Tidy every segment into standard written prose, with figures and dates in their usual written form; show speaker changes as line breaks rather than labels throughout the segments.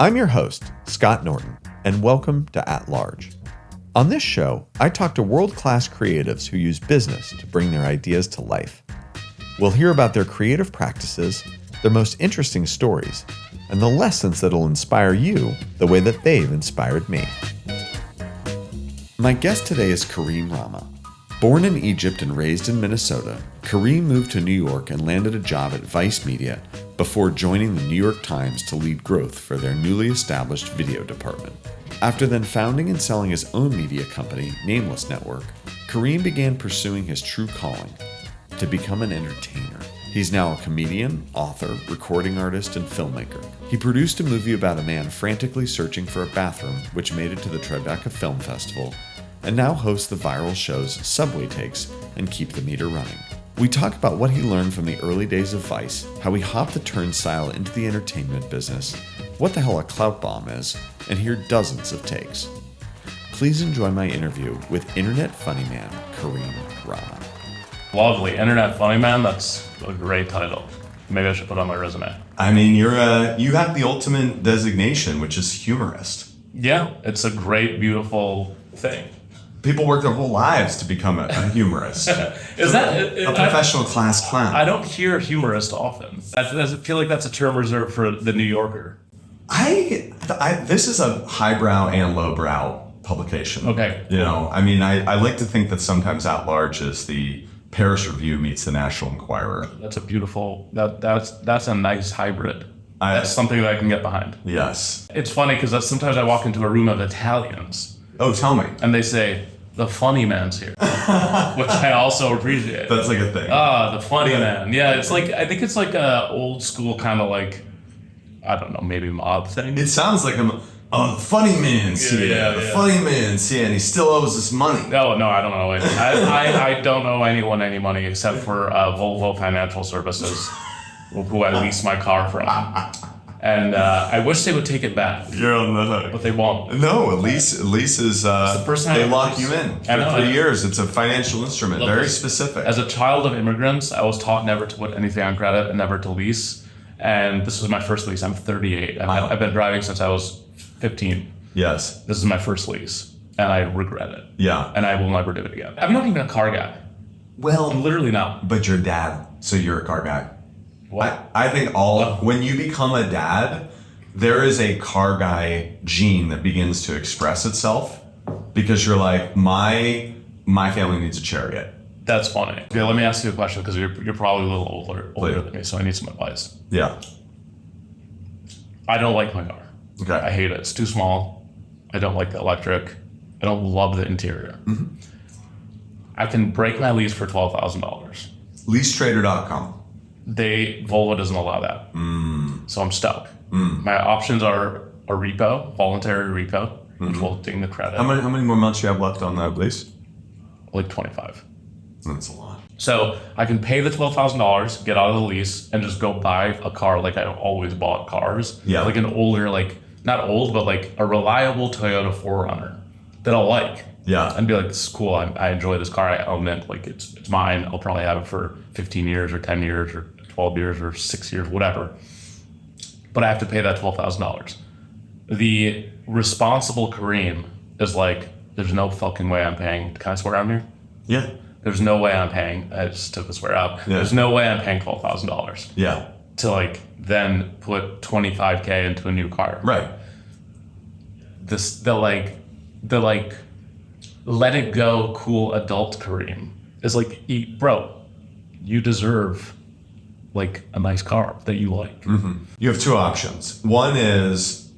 I'm your host, Scott Norton, and welcome to At Large. On this show, I talk to world-class creatives who use business to bring their ideas to life. We'll hear about their creative practices, their most interesting stories, and the lessons that'll inspire you the way that they've inspired me. My guest today is Kareem Rahma. Born in Egypt and raised in Minnesota, Kareem moved to New York and landed a job at Vice Media before joining the New York Times to lead growth for their newly established video department. After then founding and selling his own media company, Nameless Network, Kareem began pursuing his true calling, to become an entertainer. He's now a comedian, author, recording artist, and filmmaker. He produced a movie about a man frantically searching for a bathroom, which made it to the Tribeca Film Festival, and now hosts the viral shows Subway Takes and Keep the Meter Running. We talk about what he learned from the early days of Vice, how he hopped the turnstile into the entertainment business, what the hell a clout bomb is, and hear dozens of takes. Please enjoy my interview with internet funnyman Kareem Rahma.
Lovely. Internet Funnyman, that's a great title. Maybe I should put it on my resume.
I mean, you have the ultimate designation, which is humorist.
Yeah, it's a great, beautiful thing.
People work their whole lives to become a humorist.
Is that
a professional class clown?
I don't hear humorist often. I feel like that's a term reserved for the New Yorker.
This is a highbrow and lowbrow publication.
Okay.
You know, I mean, I like to think that sometimes At Large is the Paris Review meets the National Enquirer.
That's a beautiful. That's a nice hybrid. That's something that I can get behind.
Yes.
It's funny because sometimes I walk into a room of Italians.
Oh, tell me.
And they say, the funny man's here, which I also appreciate.
That's like a thing.
The funny man. Yeah, it's like, I think it's like a old school kind of like, I don't know, maybe mob thing.
It sounds like the funny man's here. The funny man's here, and he still owes us money.
No, I don't know. I don't owe anyone any money except for Volvo Financial Services, who I lease my car from. And I wish they would take it back.
You're on the hook.
But they won't.
No, a lease is, they lock you in for 3 years. It's a financial instrument, very specific.
As a child of immigrants, I was taught never to put anything on credit and never to lease. And this was my first lease. I'm 38.
Wow.
I've been driving since I was 15.
Yes.
This is my first lease. And I regret it.
Yeah.
And I will never do it again. I'm not even a car guy.
Well,
I'm literally not.
But you're dad, so you're a car guy.
What?
I think when you become a dad, there is a car guy gene that begins to express itself because you're like, my family needs a chariot.
That's funny. Okay, let me ask you a question because you're probably a little older than me, so I need some advice.
Yeah.
I don't like my car.
Okay.
I hate it. It's too small. I don't like the electric. I don't love the interior.
Mm-hmm.
I can break my lease for $12,000.
Leasetrader.com.
Volvo doesn't allow that. So I'm stuck. My options are a repo, voluntary repo, which will ding the credit.
How many more months do you have left on that lease?
Like 25.
That's a lot.
So I can pay the $12,000, get out of the lease, and just go buy a car like I always bought cars.
Yeah.
Like an older, not old, but like a reliable Toyota 4Runner that I'll like.
Yeah.
And be like, this is cool. I enjoy this car. I own it. Like it's mine. I'll probably have it for 15 years or 10 years or 12 years or 6 years, whatever. But I have to pay that $12,000. The responsible Kareem is like, there's no fucking way I'm paying. Can I swear on here?
Yeah.
There's no way I'm paying. I just took the swear out.
Yeah.
There's no way I'm paying $12,000.
Yeah.
To then put $25K into a new car.
Right.
The let it go cool adult Kareem is like, bro, you deserve a nice car that you like.
Mm-hmm. You have two options. One is,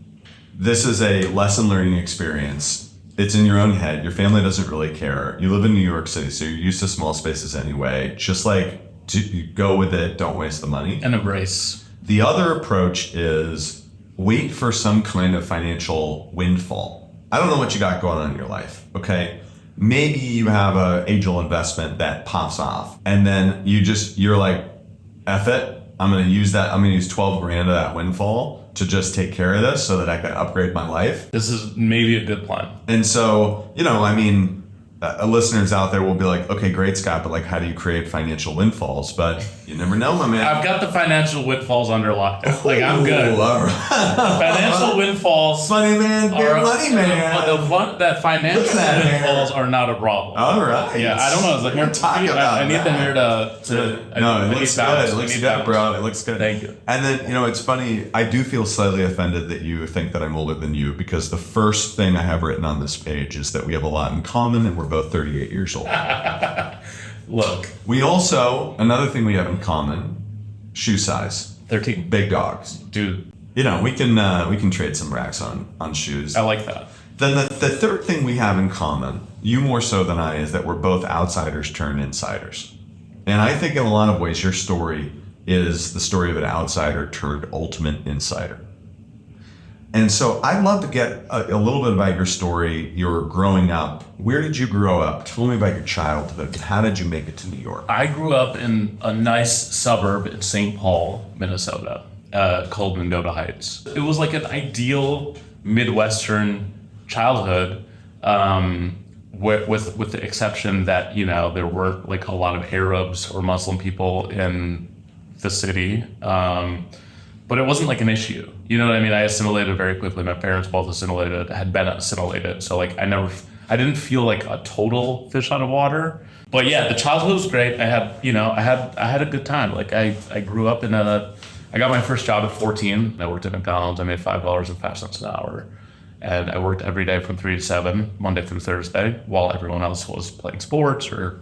this is a lesson learning experience. It's in your own head. Your family doesn't really care. You live in New York City, so you're used to small spaces anyway. Just go with it. Don't waste the money.
And embrace.
The other approach is wait for some kind of financial windfall. I don't know what you got going on in your life, okay? Maybe you have an angel investment that pops off, and then you're like, F it, I'm gonna use 12 grand of that windfall to just take care of this so that I can upgrade my life.
This is maybe a good plan.
And so, listeners out there will be like, okay, great, Scott, but like, how do you create financial windfalls? But you never know, my man.
I've got the financial windfalls under lockdown. Like, I'm good.
Ooh, all right.
Financial windfalls.
Funny man, big money man.
That financial windfalls are not a problem.
All right.
Yeah, I don't know. Is the hair
talking about
I need the hair
No, it looks good. It looks good, bro. It looks good.
Thank you.
And then, it's funny. I do feel slightly offended that you think that I'm older than you, because the first thing I have written on this page is that we have a lot in common and we're both 38 years old.
Look.
We also, another thing we have in common, shoe size.
13.
Big dogs.
Dude.
We can trade some racks on shoes.
I like that.
Then the third thing we have in common, you more so than I, is that we're both outsiders turned insiders. And I think in a lot of ways your story is the story of an outsider turned ultimate insider. And so I'd love to get a little bit about your story, your growing up. Where did you grow up? Tell me about your childhood. How did you make it to New York?
I grew up in a nice suburb in St. Paul, Minnesota, called Mendota Heights. It was like an ideal Midwestern childhood, with the exception that, there were like a lot of Arabs or Muslim people in the city. But it wasn't like an issue. You know what I mean? I assimilated very quickly. My parents both had been assimilated. So like I didn't feel like a total fish out of water. But yeah, the childhood was great. I had a good time. Like I grew up I got my first job at 14. I worked at McDonald's. I made $5.05 an hour. And I worked every day from 3 to 7, Monday through Thursday, while everyone else was playing sports or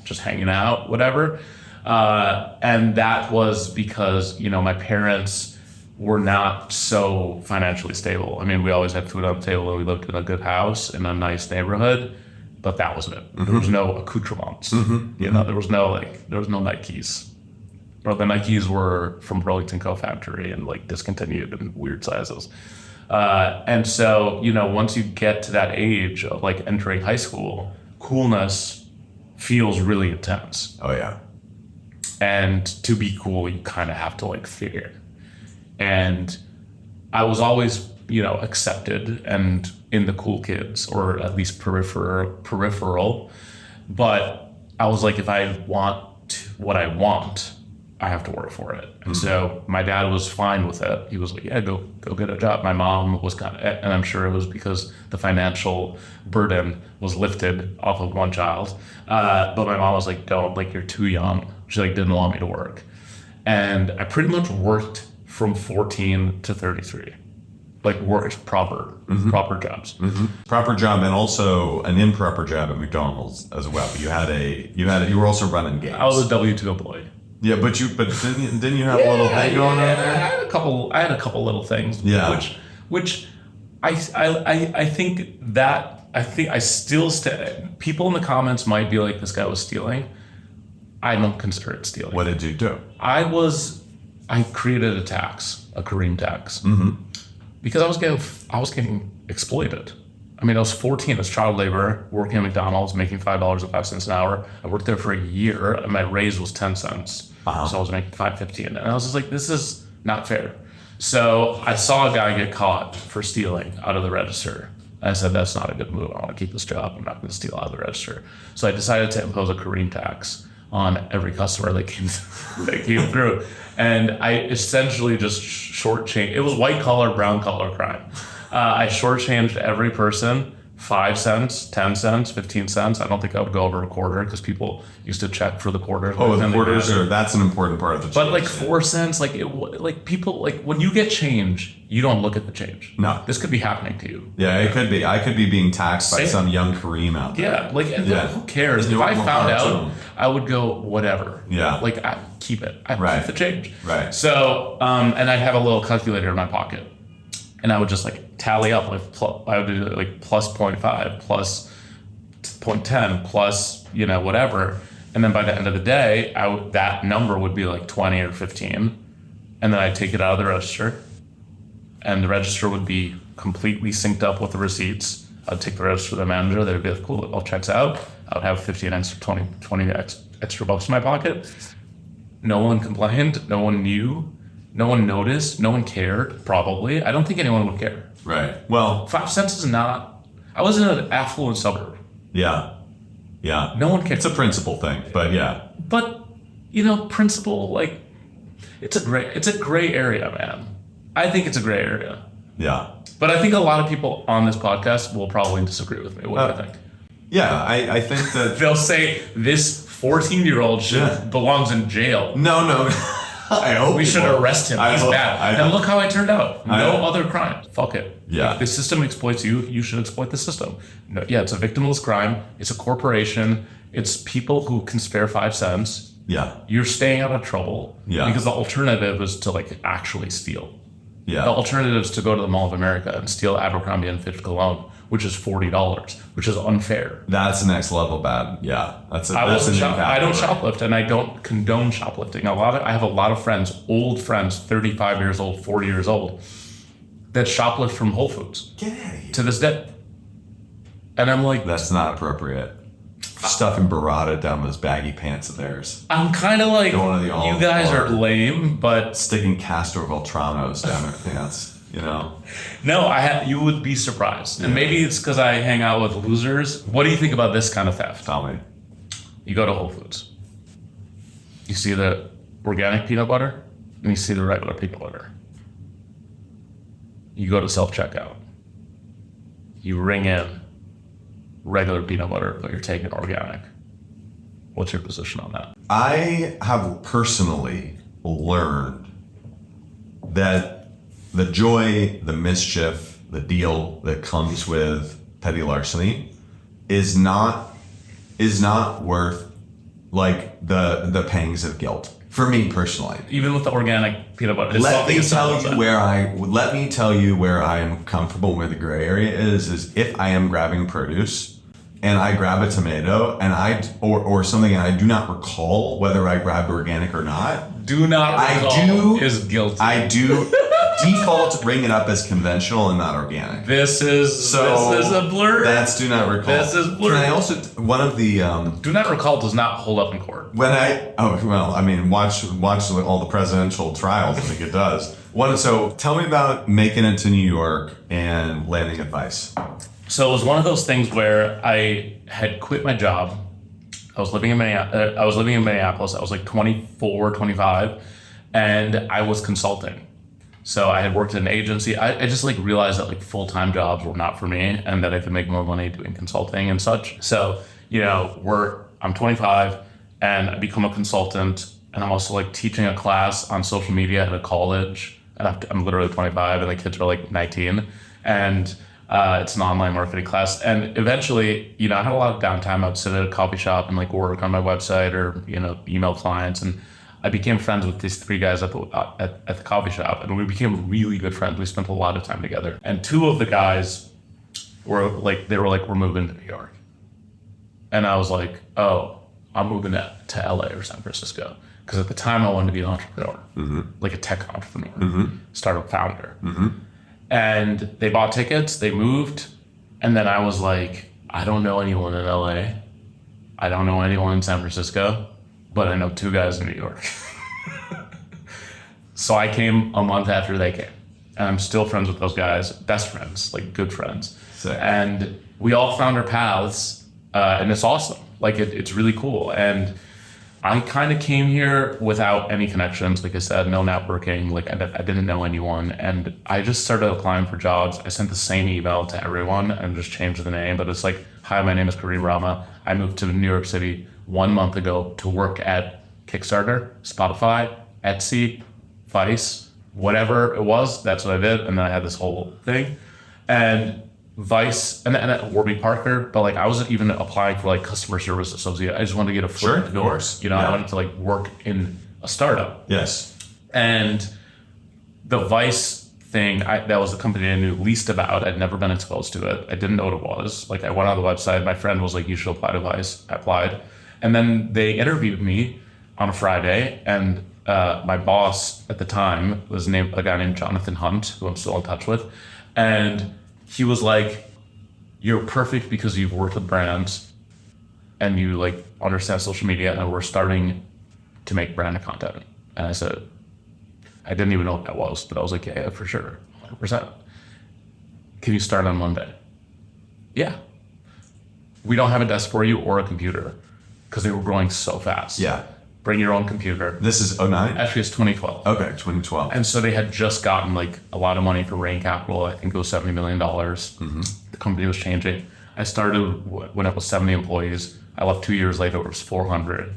just hanging out, whatever. And that was because, my parents were not so financially stable. I mean, we always had food on the table and we lived in a good house in a nice neighborhood, but that wasn't it. Mm-hmm. There was no accoutrements. Mm-hmm. There was no Nikes. Or the Nikes were from Burlington Co. Factory and like discontinued in weird sizes. And so, once you get to that age of like entering high school, coolness feels really intense.
Oh yeah.
And to be cool, you kind of have to like fit in. And I was always, accepted and in the cool kids, or at least peripheral. But I was like, if I want what I want, I have to work for it. And so my dad was fine with it. He was like, yeah, go get a job. My mom was and I'm sure it was because the financial burden was lifted off of one child. But my mom was like, don't, like, you're too young. She like didn't want me to work. And I pretty much worked from 14 to 33. Like worked proper jobs. Mm-hmm.
Proper job, and also an improper job at McDonald's as well. You were also running games.
I was a W-2 employee.
Yeah, but didn't you have a little thing going on there?
I had a couple little things.
Yeah.
Which I think I still people in the comments might be like, this guy was stealing. I don't consider it stealing.
What did you do?
I created a Kareem tax.
Mm-hmm.
Because I was getting exploited. I mean, I was 14 as child labor, working at McDonald's, making $5.05 an hour. I worked there for a year, and my raise was 10 cents.
Uh-huh.
So I was making $5.50, and I was just like, this is not fair. So I saw a guy get caught for stealing out of the register. I said, that's not a good move. I want to keep this job. I'm not going to steal out of the register. So I decided to impose a Kareem tax on every customer that came through. And I essentially just shortchanged. It was white collar, brown collar crime. I shortchanged every person 5 cents, 10 cents, 15 cents. I don't think I would go over a quarter because people used to check for the quarters.
Oh, the quarters that's an important part of the change.
But like 4 cents, people, like when you get change, you don't look at the change.
No.
This could be happening to you.
Yeah, it could be. I could be being taxed by some young Kareem out there.
Yeah, who cares? If I found out, I would go, whatever.
Yeah.
Like, I keep it. I keep the change.
Right.
So, and I'd have a little calculator in my pocket. And I would just like tally up, I would do like plus 0.5, plus 0.10, plus, whatever. And then by the end of the day, that number would be like 20 or 15. And then I'd take it out of the register. And the register would be completely synced up with the receipts. I'd take the register to the manager. They'd be like, cool, it all checks out. I would have 15 extra, 20 extra bucks in my pocket. No one complained. No one knew. No one noticed. No one cared, probably. I don't think anyone would care.
Right. Well,
5 cents is not... I was in an affluent suburb.
Yeah. Yeah.
No one cares.
It's a principle thing, but yeah.
But, principle, like, it's a gray area, man. I think it's a gray area.
Yeah.
But I think a lot of people on this podcast will probably disagree with me. What do you think?
Yeah, I think that...
They'll say this 14-year-old belongs in jail.
No. I hope
we should arrest him. He's bad. And look how I turned out. No other crime. Fuck it.
Yeah.
If the system exploits you, you should exploit the system. No, yeah, it's a victimless crime. It's a corporation. It's people who can spare 5 cents.
Yeah.
You're staying out of trouble.
Yeah.
Because the alternative is to actually steal.
Yeah.
The alternative is to go to the Mall of America and steal Abercrombie and Fitch cologne, which is $40, which is unfair.
That's the next level bad. Yeah.
I don't shoplift, and I don't condone shoplifting. I have a lot of friends, old friends, 35 years old, 40 years old, that shoplift from Whole Foods.
Get out of here.
To this day. And I'm like...
That's not appropriate. Stuffing burrata down those baggy pants of theirs.
I'm kind of like,
Going to the
you guys are lame, but...
Sticking Castor Voltranos down their pants,
No, you would be surprised. And maybe it's because I hang out with losers. What do you think about this kind of theft?
Tell me.
You go to Whole Foods. You see the organic peanut butter, and you see the regular peanut butter. You go to self-checkout. You ring in regular peanut butter, but you're taking organic. What's your position on that?
I have personally learned that the joy, the mischief, the deal that comes with petty larceny is not worth the pangs of guilt. For me personally.
Even with the organic peanut butter.
Let me tell you where I am comfortable where the gray area is if I am grabbing produce and I grab a tomato and or something and I do not recall whether I grabbed organic or not.
Do not recall is guilty.
I do default bring it up as conventional and not organic.
This is a blur.
That's do not recall.
This is blur.
Can I also one of the
do not recall does not hold up in court.
Watch all the presidential trials. I think it does. So tell me about making it to New York and landing advice.
So it was one of those things where I had quit my job. I was living in Minneapolis. I was like 24, 25, and I was consulting. So I had worked at an agency. I just realized that full-time jobs were not for me and that I could make more money doing consulting and such. So, I'm 25 and I become a consultant, and I'm also teaching a class on social media at a college. And I'm literally 25 and the kids are 19. And it's an online marketing class. And eventually, I had a lot of downtime. I would sit at a coffee shop and work on my website or, email clients. And I became friends with these 3 guys at the coffee shop, and we became really good friends. We spent a lot of time together. And 2 of the guys were we're moving to New York. And I was like, oh, I'm moving to LA or San Francisco. Because at the time I wanted to be an entrepreneur, a tech entrepreneur, startup founder. And they bought tickets, they moved. And then I was like, I don't know anyone in LA. I don't know anyone in San Francisco. But I know 2 guys in New York. So I came a month after they came. And I'm still friends with those guys, best friends, good friends.
Sick.
And we all found our paths, and it's awesome. It's really cool. And I kind of came here without any connections. Like I said, no networking. I didn't know anyone. And I just started applying for jobs. I sent the same email to everyone and just changed the name. But it's hi, my name is Kareem Rahma. I moved to New York City 1 month ago to work at Kickstarter, Spotify, Etsy, Vice, whatever it was. That's what I did. And then I had this whole thing. And Vice and at Warby Parker, but I wasn't even applying for customer service associate. I just wanted to get a foot in the door. I wanted to work in a startup.
Yes.
And the Vice thing, that was the company I knew least about. I'd never been exposed to it. I didn't know what it was. I went on the website. My friend was you should apply to Vice. I applied. And then they interviewed me on a Friday, and my boss at the time was a guy named Jonathan Hunt, who I'm still in touch with. And he was like, you're perfect because you've worked with brands and you understand social media, and we're starting to make branded content. And I said, I didn't even know what that was, but I was like, yeah, for sure, 100%. Can you start on Monday? Yeah. we don't have a desk for you or a computer, because they were growing so fast.
Yeah.
Bring your own computer.
This is 09?
Actually, it's 2012.
Okay, 2012.
And so they had just gotten like a lot of money for Rain Capital. I think it was $70 million. The company was changing. I started when it was 70 employees. I left 2 years later, it was 400.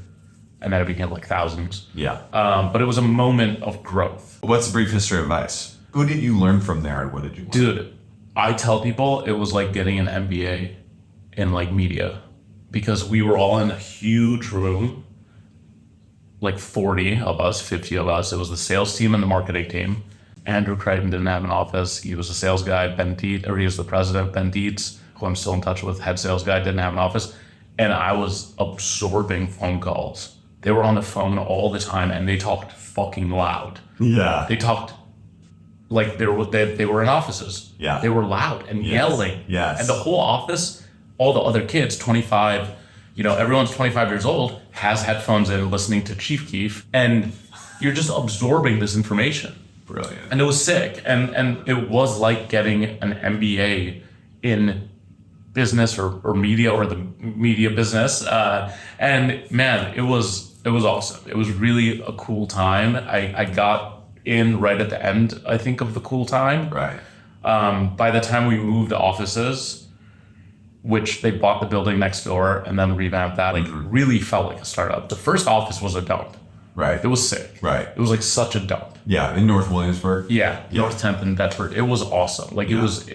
And then it became like thousands.
Yeah.
But it was a moment of growth.
What's the brief history of Vice? Who did you learn from there and what did you learn?
Dude, I tell people it was like getting an MBA in like media, because we were all in a huge room, like 40 of us, 50 of us. It was the sales team and the marketing team. Andrew Crichton didn't have an office. He was a sales guy. He was the president. Ben Dietz, who I'm still in touch with, head sales guy, didn't have an office. And I was absorbing phone calls. They were on the phone all the time and they talked fucking loud.
Yeah.
They talked like they were in offices.
Yeah.
They were loud and yelling.
Yes.
And the whole office, all the other kids, 25, everyone's 25 years old, has headphones in listening to Chief Keef, and you're just absorbing this information.
Brilliant.
And it was sick. And it was like getting an MBA in business or media, or the media business. And man, it was awesome. It was really a cool time. I got in right at the end, I think, of the cool time.
Right.
By the time we moved offices, which they bought the building next door and then revamped that, really felt like a startup. The first office was a dump.
Right.
It was sick.
Right.
It was like such a dump.
Yeah, in North Williamsburg.
Yeah, North 10th and Bedford. It was awesome. Like it was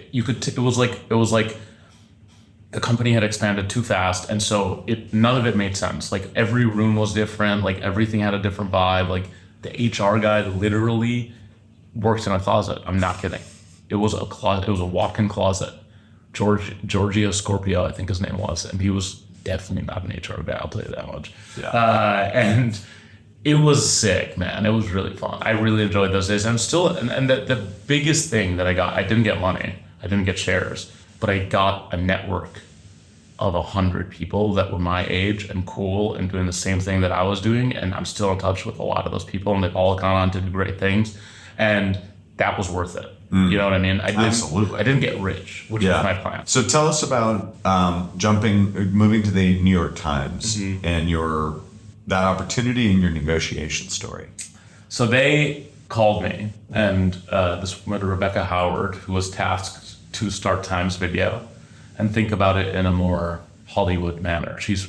like the company had expanded too fast, and so none of it made sense. Like every room was different. Like everything had a different vibe. Like the HR guy literally worked in a closet. I'm not kidding. It was a closet. It was a walk-in closet. Giorgio Scorpio, I think his name was, and he was definitely not an HR guy. I'll tell you that much.
Yeah.
And it was sick, man. It was really fun. I really enjoyed those days. I'm still, and the biggest thing that I didn't get money. I didn't get shares, but I got a network of 100 people that were my age and cool and doing the same thing that I was doing. And I'm still in touch with a lot of those people, and they've all gone on to do great things. And that was worth it. You know what I mean?
Absolutely.
I didn't get rich, which was my plan.
So tell us about moving to the New York Times and that opportunity and your negotiation story.
So they called me, and this woman, Rebecca Howard, who was tasked to start Times Video and think about it in a more Hollywood manner. She's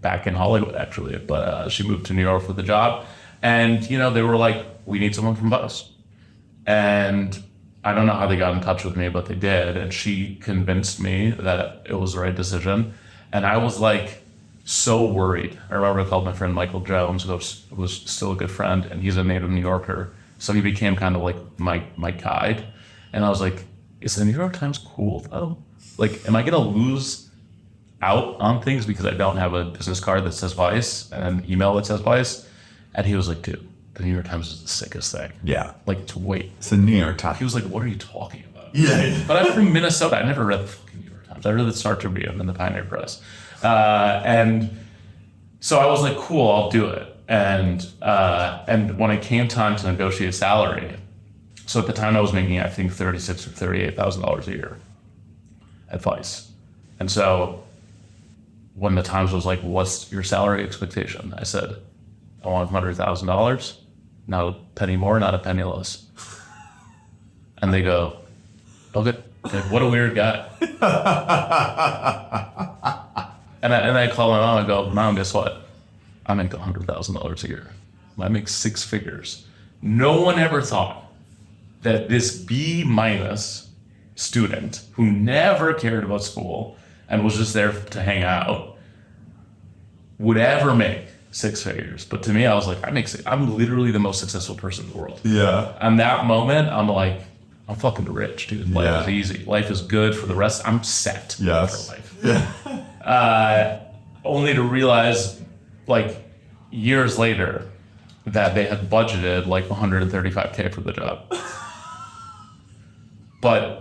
back in Hollywood, actually, but she moved to New York for the job. And, they were like, we need someone from Buzz. And I don't know how they got in touch with me, but they did. And she convinced me that it was the right decision. And I was like so worried. I remember I called my friend Michael Jones, who was still a good friend, and he's a native New Yorker. So he became kind of like my guide. And I was like, is the New York Times cool though? Like, am I going to lose out on things because I don't have a business card that says Vice and an email that says Vice? And he was like, dude, the New York Times is the sickest thing.
Yeah.
Like, to wait.
It's the New York Times.
He was like, what are you talking about?
Yeah.
But I'm from Minnesota. I never read the fucking New York Times. I read the Star Tribune and the Pioneer Press. And so I was like, cool, I'll do it. And when it came time to negotiate salary, so at the time I was making, I think, $36,000 or $38,000 a year at Vice. And so when the Times was like, what's your salary expectation? I said, I want $100,000, not a penny more, not a penny less. And they go, okay, like, what a weird guy. and I call my mom and go, Mom, guess what? I make $100,000 a year. I make six figures. No one ever thought that this B- student who never cared about school and was just there to hang out would ever make six figures. But to me, I was like, I'm literally the most successful person in the world.
Yeah.
And that moment, I'm like, I'm fucking rich, dude. Life is easy. Life is good for the rest. I'm set for life.
Yeah.
Only to realize, like, years later, that they had budgeted like $135K for the job. But,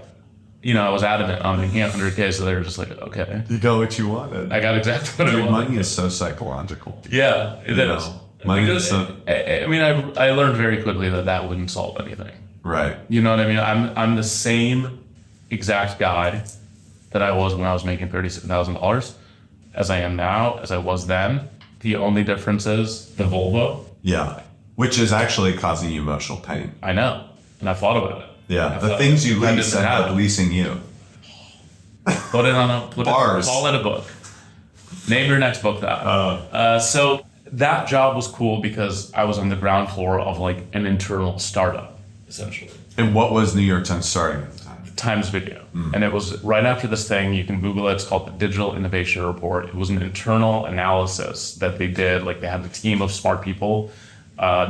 I was adamant on making $100K, so they were just like, okay.
You got what you wanted.
I got exactly what I wanted.
Money is so psychological.
Yeah, it is.
Money
because,
is so...
I learned very quickly that wouldn't solve anything.
Right.
You know what I mean? I'm the same exact guy that I was when I was making $36,000. as I am now, as I was then. The only difference is the Volvo.
Yeah. Which is actually causing you emotional pain.
I know. And I thought about it.
Yeah. The things you lease end up leasing you.
Put it on a
Bars.
Call it a book. Name your next book that. So that job was cool because I was on the ground floor of like an internal startup, essentially.
And what was New York Times starting at the time?
Times Video. And it was right after this thing, you can Google it, it's called the Digital Innovation Report. It was an internal analysis that they did. Like they had a team of smart people,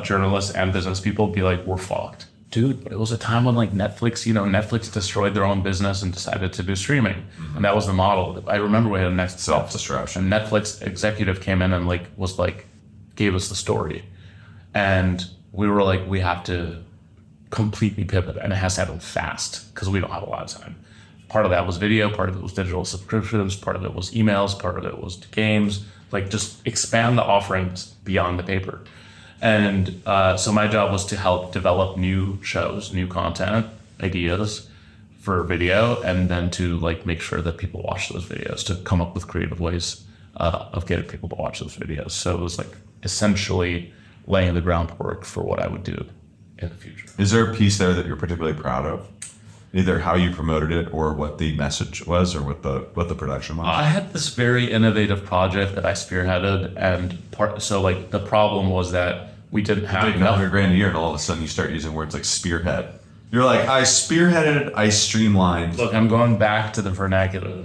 journalists and business people be like, we're fucked. Dude, but it was a time when like Netflix destroyed their own business and decided to do streaming. And that was the model. I remember we had a next
self-destruction.
And Netflix executive came in and gave us the story. And we were like, we have to completely pivot, and it has to happen fast because we don't have a lot of time. Part of that was video, part of it was digital subscriptions, part of it was emails, part of it was games, like just expand the offerings beyond the paper. And so my job was to help develop new shows, new content, ideas for video, and then to like make sure that people watch those videos, to come up with creative ways of getting people to watch those videos. So it was like essentially laying the groundwork for what I would do in the future.
Is there a piece there that you're particularly proud of? Either how you promoted it or what the message was or what the production was?
I had this very innovative project that I spearheaded, and the problem was that we didn't have enough.
$100,000 a year, and all of a sudden you start using words like spearhead. You're like, I spearheaded, I streamlined.
Look, I'm going back to the vernacular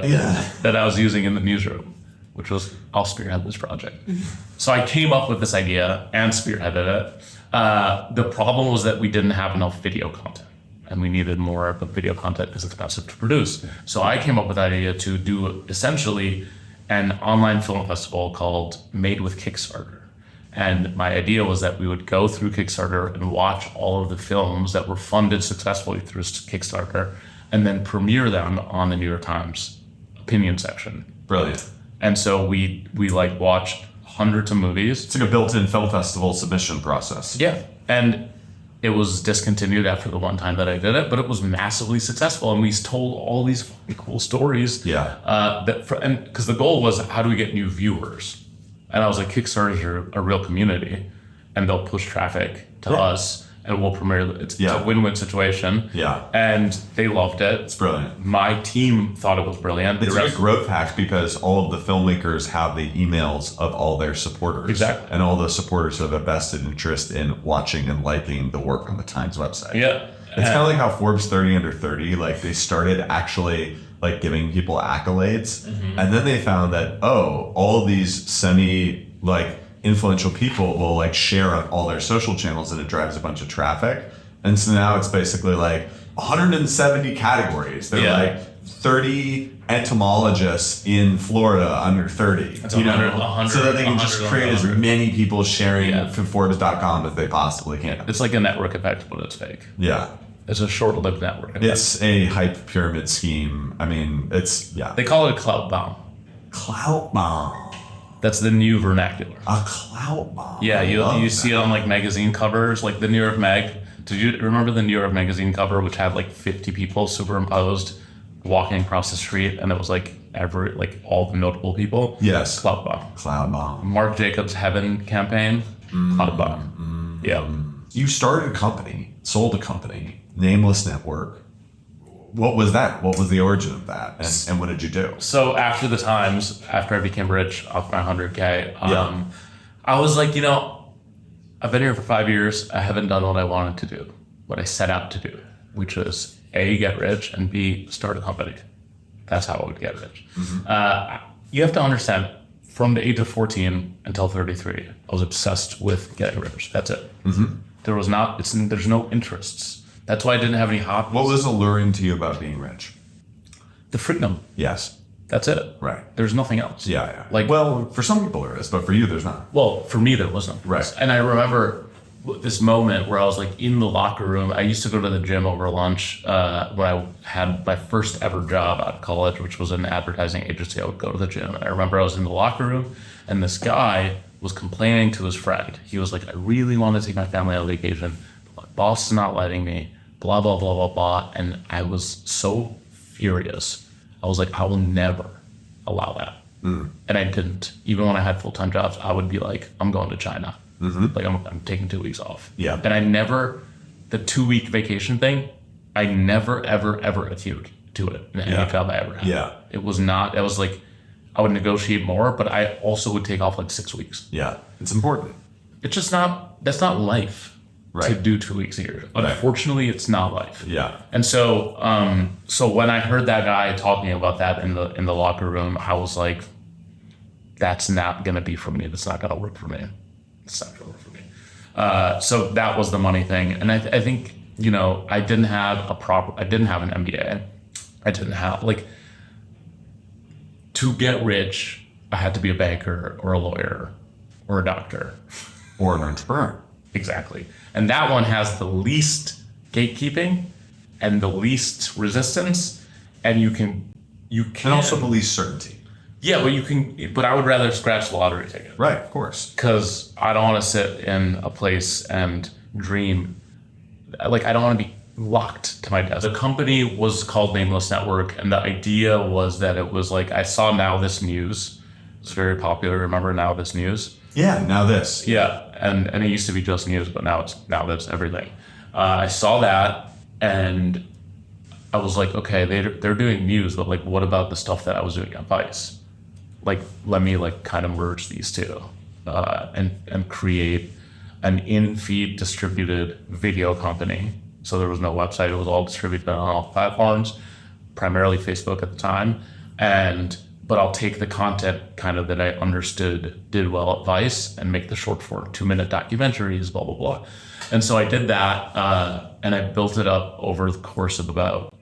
that I was using in the newsroom, which was, I'll spearhead this project. So I came up with this idea and spearheaded it. The problem was that we didn't have enough video content, and we needed more, but video content is expensive to produce. So I came up with the idea to do essentially an online film festival called Made with Kickstarter. And my idea was that we would go through Kickstarter and watch all of the films that were funded successfully through Kickstarter, and then premiere them on the New York Times opinion section.
Brilliant.
And so we like watched hundreds of movies.
It's like a built-in film festival submission process.
Yeah. And it was discontinued after the one time that I did it, but it was massively successful. And we told all these fucking cool stories.
Yeah.
Because the goal was, how do we get new viewers? And I was like, Kickstarter here, a real community, and they'll push traffic to us, and we'll premiere. It's a win-win situation.
Yeah.
And they loved it.
It's brilliant.
My team thought it was brilliant.
It's a growth hack because all of the filmmakers have the emails of all their supporters.
Exactly.
And all the supporters have a vested interest in watching and liking the work on the Times website.
Yeah.
It's kind of like how Forbes 30 under 30, like they started actually like giving people accolades. Mm-hmm. And then they found that, all of these semi like influential people will like share on all their social channels, and it drives a bunch of traffic. And so now it's basically like 170 categories. They're like 30 entomologists in Florida under 30.
That's 100,
so that they can just create as many people sharing from Forbes.com as they possibly can.
It's like a network effect, but it's fake.
Yeah.
It's a short-lived network effect.
It's a hype pyramid scheme. I mean,
They call it a clout bomb.
Clout bomb.
That's the new vernacular.
A clout bomb.
Yeah, you see it on like magazine covers, like the New York Mag. Did you remember the New York Magazine cover, which had like 50 people superimposed walking across the street, and it was like all the notable people?
Yes.
Clout bomb.
Clout bomb.
Mark Jacobs' Heaven campaign. Clout bomb. Yeah.
You started a company, sold a company, Nameless Network. What was that? What was the origin of that? And what did you do?
So after the Times, after I became rich off my 100K, I was like, I've been here for 5 years. I haven't done what I wanted to do, what I set out to do, which was A, get rich, and B, start a company. That's how I would get rich. Mm-hmm. You have to understand, from the age of 14 until 33, I was obsessed with getting rich. That's it. Mm-hmm. There's no interests. That's why I didn't have any hobbies.
What was alluring to you about being rich?
The freedom.
Yes.
That's it.
Right.
There's nothing else.
Yeah. Well, for some people there is, but for you there's not.
Well, for me there was nothing.
Right.
And I remember this moment where I was like in the locker room. I used to go to the gym over lunch when I had my first ever job out of college, which was an advertising agency. I would go to the gym. And I remember I was in the locker room, and this guy was complaining to his friend. He was like, I really want to take my family on vacation, but my boss is not letting me, blah, blah, blah, blah, blah. And I was so furious. I was like, I will never allow that. And I didn't. Even when I had full-time jobs, I would be like, I'm going to China. Like I'm taking 2 weeks off.
Yeah.
And I never, the 2-week vacation thing, I never, ever, ever adhered to it in any job I ever had.
Yeah.
It was like, I would negotiate more, but I also would take off like 6 weeks.
Yeah. It's important.
It's just not, that's not life to do 2 weeks a year. Unfortunately, it's not life.
Yeah.
And so, so when I heard that guy talking about that in the locker room, I was like, that's not going to be for me. That's not going to work for me. It's not going to work for me. So that was the money thing. And I think, you know, I didn't have an MBA. I didn't have, like, to get rich, I had to be a banker or a lawyer or a doctor.
Or an entrepreneur.
Exactly. And that one has the least gatekeeping and the least resistance. And you can
And also the least certainty.
Yeah, but I would rather scratch the lottery ticket.
Right, of course.
Because I don't want to sit in a place and dream. Like, I don't want to be locked to my desk. The company was called Nameless Network, and the idea was that it was like, I saw Now This News. It's very popular. Remember Now This News?
Yeah, Now This.
Yeah, and it used to be just news, but now that's everything. I saw that, and I was like, okay, they're doing news, but like, what about the stuff that I was doing on Vice? Like, let me like kind of merge these two, and create an in-feed distributed video company. So there was no website; it was all distributed on all platforms, primarily Facebook at the time. But I'll take the content kind of that I understood did well at Vice and make the short form 2-minute documentaries, blah, blah, blah. And so I did that, and I built it up over the course of about,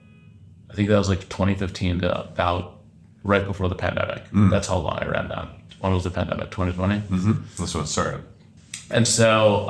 I think that was like 2015 to about right before the pandemic. That's how long I ran that. When was the pandemic, 2020?
That's when it started.
And so,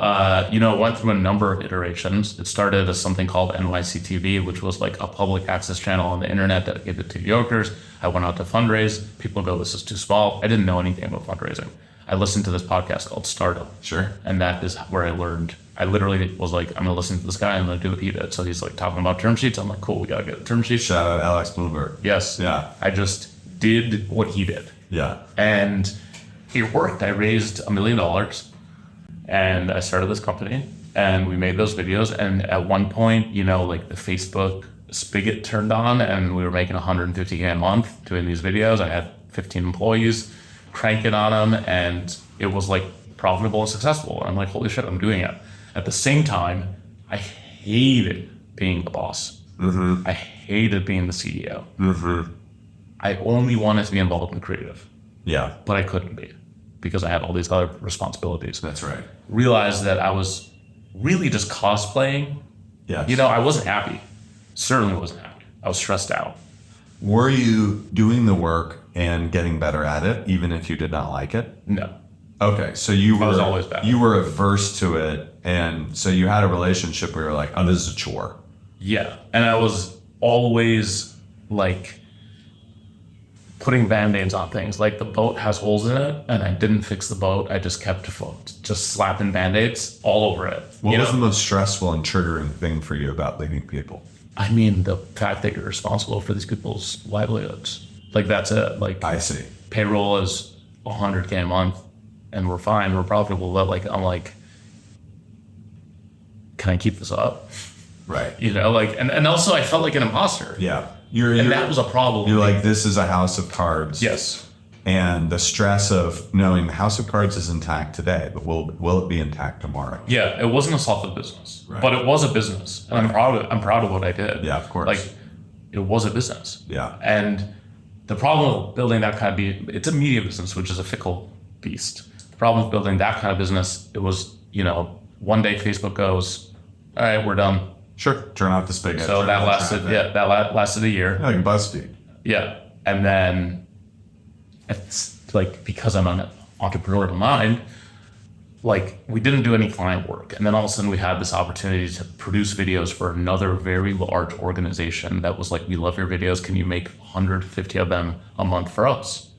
it went through a number of iterations. It started as something called NYC TV, which was like a public access channel on the internet dedicated to New Yorkers. I went out to fundraise. People go, this is too small. I didn't know anything about fundraising. I listened to this podcast called Startup.
Sure.
And that is where I learned. I literally was like, I'm going to listen to this guy. I'm going to do what he did. So he's like talking about term sheets. I'm like, cool, we got to get a term sheet.
Shout out Alex Bloomberg.
Yes.
Yeah.
I just did what he did.
Yeah.
And it worked. I raised $1 million. And I started this company, and we made those videos. And at one point, like the Facebook spigot turned on, and we were making $150K a month doing these videos. I had 15 employees cranking on them, and it was like profitable and successful. And I'm like, holy shit, I'm doing it. At the same time, I hated being the boss. I hated being the CEO. I only wanted to be involved in creative.
Yeah.
But I couldn't be, because I had all these other responsibilities.
That's right.
Realized that I was really just cosplaying.
Yes.
I wasn't happy. Certainly wasn't happy. I was stressed out.
Were you doing the work and getting better at it, even if you did not like it?
No.
Okay, so you
was always bad.
You were averse to it, and so you had a relationship where you're like, oh, this is a chore.
Yeah, and I was always like putting Band-Aids on things. Like the boat has holes in it, and I didn't fix the boat. I just kept just slapping Band-Aids all over it.
What was the most stressful and triggering thing for you about leading people?
I mean, the fact that you're responsible for these people's livelihoods. Like, that's it. Like,
I see.
Payroll is $100K a month, and we're fine, we're profitable. But like, I'm like, can I keep this up?
Right.
And also I felt like an imposter.
Yeah.
That was a problem.
You're like, this is a house of cards.
Yes.
And the stress of knowing the house of cards is intact today, but will it be intact tomorrow?
Yeah, it wasn't a solid business,
right.
But it was a business, and I'm proud of what I did.
Yeah, of course.
Like, it was a business.
Yeah.
And the problem with building that kind of it's a media business, which is a fickle beast. The problem with building that kind of business, it was, one day Facebook goes, all right, we're done.
Sure. Turn off the spigot.
So that lasted a year.
Yeah, like BuzzFeed.
Yeah. And then it's like, because I'm an entrepreneurial mind, like, we didn't do any client work. And then all of a sudden we had this opportunity to produce videos for another very large organization that was like, we love your videos. Can you make 150 of them a month for us?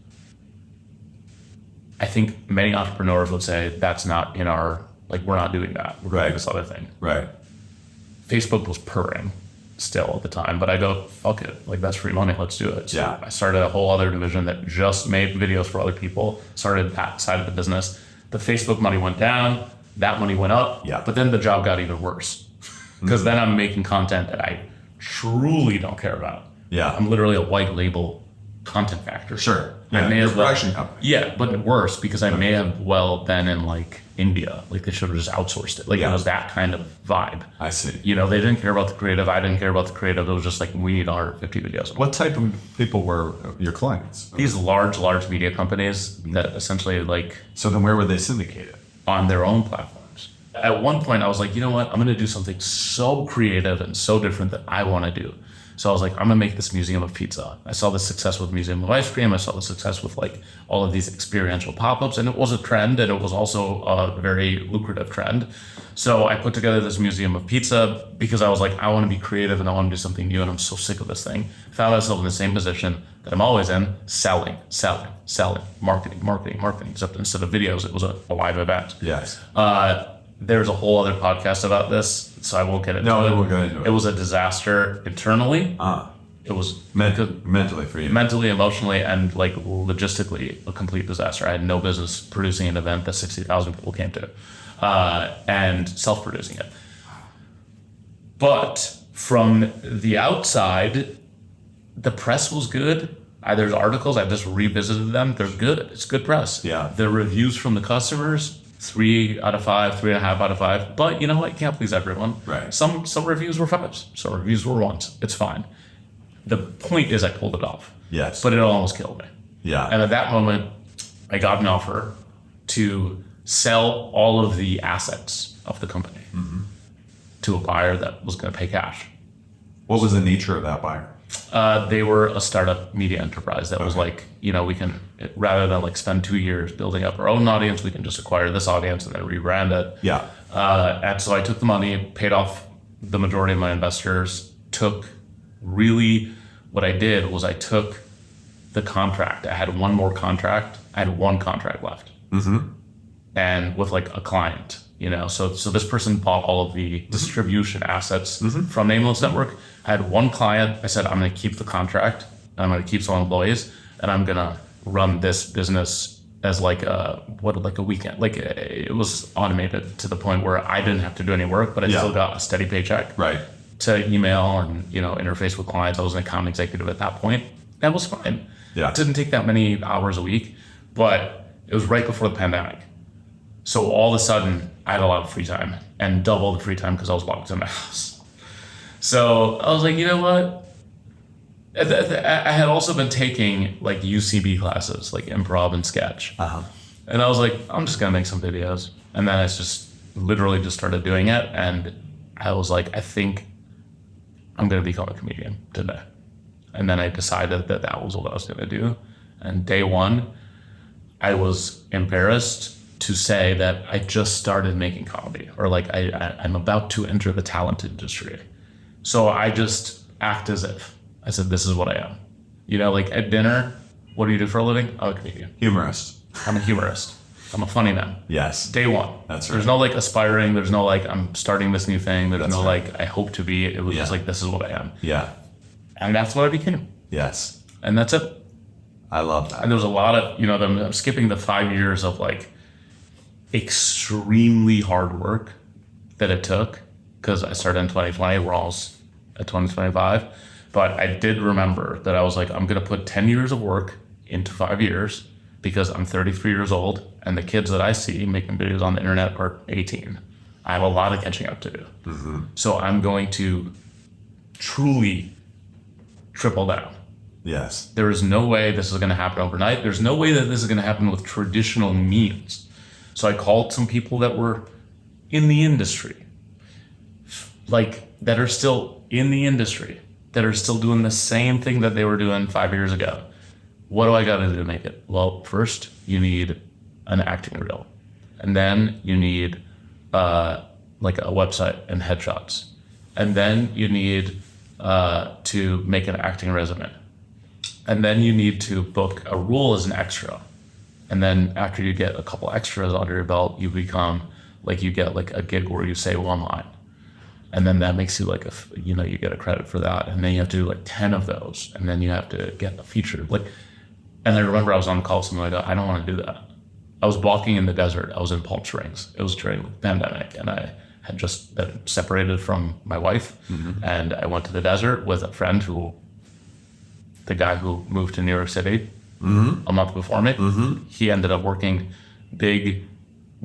I think many entrepreneurs would say that's not in our, like, we're not doing that. We're doing this other thing.
Right.
Facebook was purring. still at the time, but I go, fuck it, like that's free money, let's do it. So
Yeah.
I started a whole other division that just made videos for other people, started that side of the business. The Facebook money went down, that money went up,
Yeah.
but then the job got even worse because then I'm making content that I truly don't care about.
Yeah.
I'm literally a white label content factory.
Sure.
I
Yeah,
may
you're
as
a
well,
production company.
yeah, but worse because I may have well been in like India. Like they should have just outsourced it. Like
Yeah.
it was that kind of vibe.
I see.
You know, they didn't care about the creative. I didn't care about the creative. It was just like, we need 150 videos.
What type of people were your clients?
These large media companies that essentially like
So then where were they syndicated?
on their own platforms. At one point I was like, you know what? I'm going to do something so creative and so different that I want to do. So I was like, I'm gonna make this museum of pizza. I saw the success with Museum of Ice Cream. I saw the success with like all of these experiential pop-ups, and it was a trend, and it was also a very lucrative trend. So I put together this Museum of Pizza because I was like, I want to be creative and I want to do something new, and I'm so sick of this thing. Found myself in the same position that I'm always in: selling, marketing. Except instead of videos, it was a live event.
Yes.
There's a whole other podcast about this, so I won't get into it.
No, we'll get into it.
It was a disaster internally. It was
Mentally for you.
mentally, emotionally, and like logistically a complete disaster. I had no business producing an event that 60,000 people came to, and self-producing it. But from the outside, the press was good. There's articles, I just revisited them. They're good. It's good press.
Yeah.
The reviews from the customers, 3 out of 5, 3.5 out of 5. But you know what? You can't please everyone.
Right.
Some reviews were 5s. Some reviews were 1s. It's fine. The point is I pulled it off.
Yes.
But it almost killed me.
Yeah.
And at that moment, I got an offer to sell all of the assets of the company to a buyer that was going to pay cash.
What was the nature of that buyer?
They were a startup media enterprise that was like, you know, we can, rather than like spend 2 years building up our own audience, we can just acquire this audience and then rebrand it.
Yeah.
And so I took the money, paid off the majority of my investors, what I did was I took the contract. I had one more contract. I had one contract left. And with like a client, you know, so this person bought all of the distribution assets from Nameless Network. I had one client. I said, I'm going to keep the contract, and I'm going to keep some employees, and I'm going to run this business as like a weekend. Like it was automated to the point where I didn't have to do any work, but I still got a steady paycheck.
Right.
To email and, you know, interface with clients. I was an account executive at that point. That was fine.
Yeah.
It didn't take that many hours a week, but it was right before the pandemic. So all of a sudden I had a lot of free time and double the free time because I was locked in my house. So I was like, you know what? I had also been taking like UCB classes, like improv and sketch. And I was like, I'm just gonna make some videos. And then I just literally just started doing it. And I was like, I think I'm going to become a comedian today. And then I decided that was what I was going to do. And day one, I was embarrassed to say that I just started making comedy, or like I'm about to enter the talent industry. So I just act as if I said, this is what I am. You know, like at dinner, what do you do for a living? I'm a comedian.
Humorist.
I'm a humorist. I'm a funnyman.
Yes.
Day one.
That's right.
There's no like aspiring. There's no like I'm starting this new thing. There's
That's
no
right.
like I hope to be. It was just like, this is what I am.
Yeah.
And that's what I became.
Yes.
And that's it.
I love that.
And there was a lot of, you know, I'm skipping the 5 years of like extremely hard work that it took, because I started in 2020. We're all at 2025. But I did remember that I was like, I'm going to put 10 years of work into 5 years, because I'm 33 years old and the kids that I see making videos on the internet are 18. I have a lot of catching up to do. So I'm going to truly triple down.
Yes.
There is no way this is going to happen overnight. There's no way that this is going to happen with traditional means. So I called some people that were in the industry, like that are still in the industry, that are still doing the same thing that they were doing 5 years ago. What do I got to do to make it? Well, first you need an acting reel, and then you need like a website and headshots, and then you need to make an acting resume, and then you need to book a role as an extra, and then after you get a couple extras under your belt, you become like, you get like a gig where you say one line. And then that makes you like you get a credit for that. And then you have to do like 10 of those. And then you have to get a feature. And I remember I was on the call with somebody like, I don't want to do that. I was walking in the desert. I was in Palm Springs. It was during the pandemic. And I had just been separated from my wife. Mm-hmm. And I went to the desert with a friend the guy who moved to New York City a month before me. Mm-hmm. He ended up working big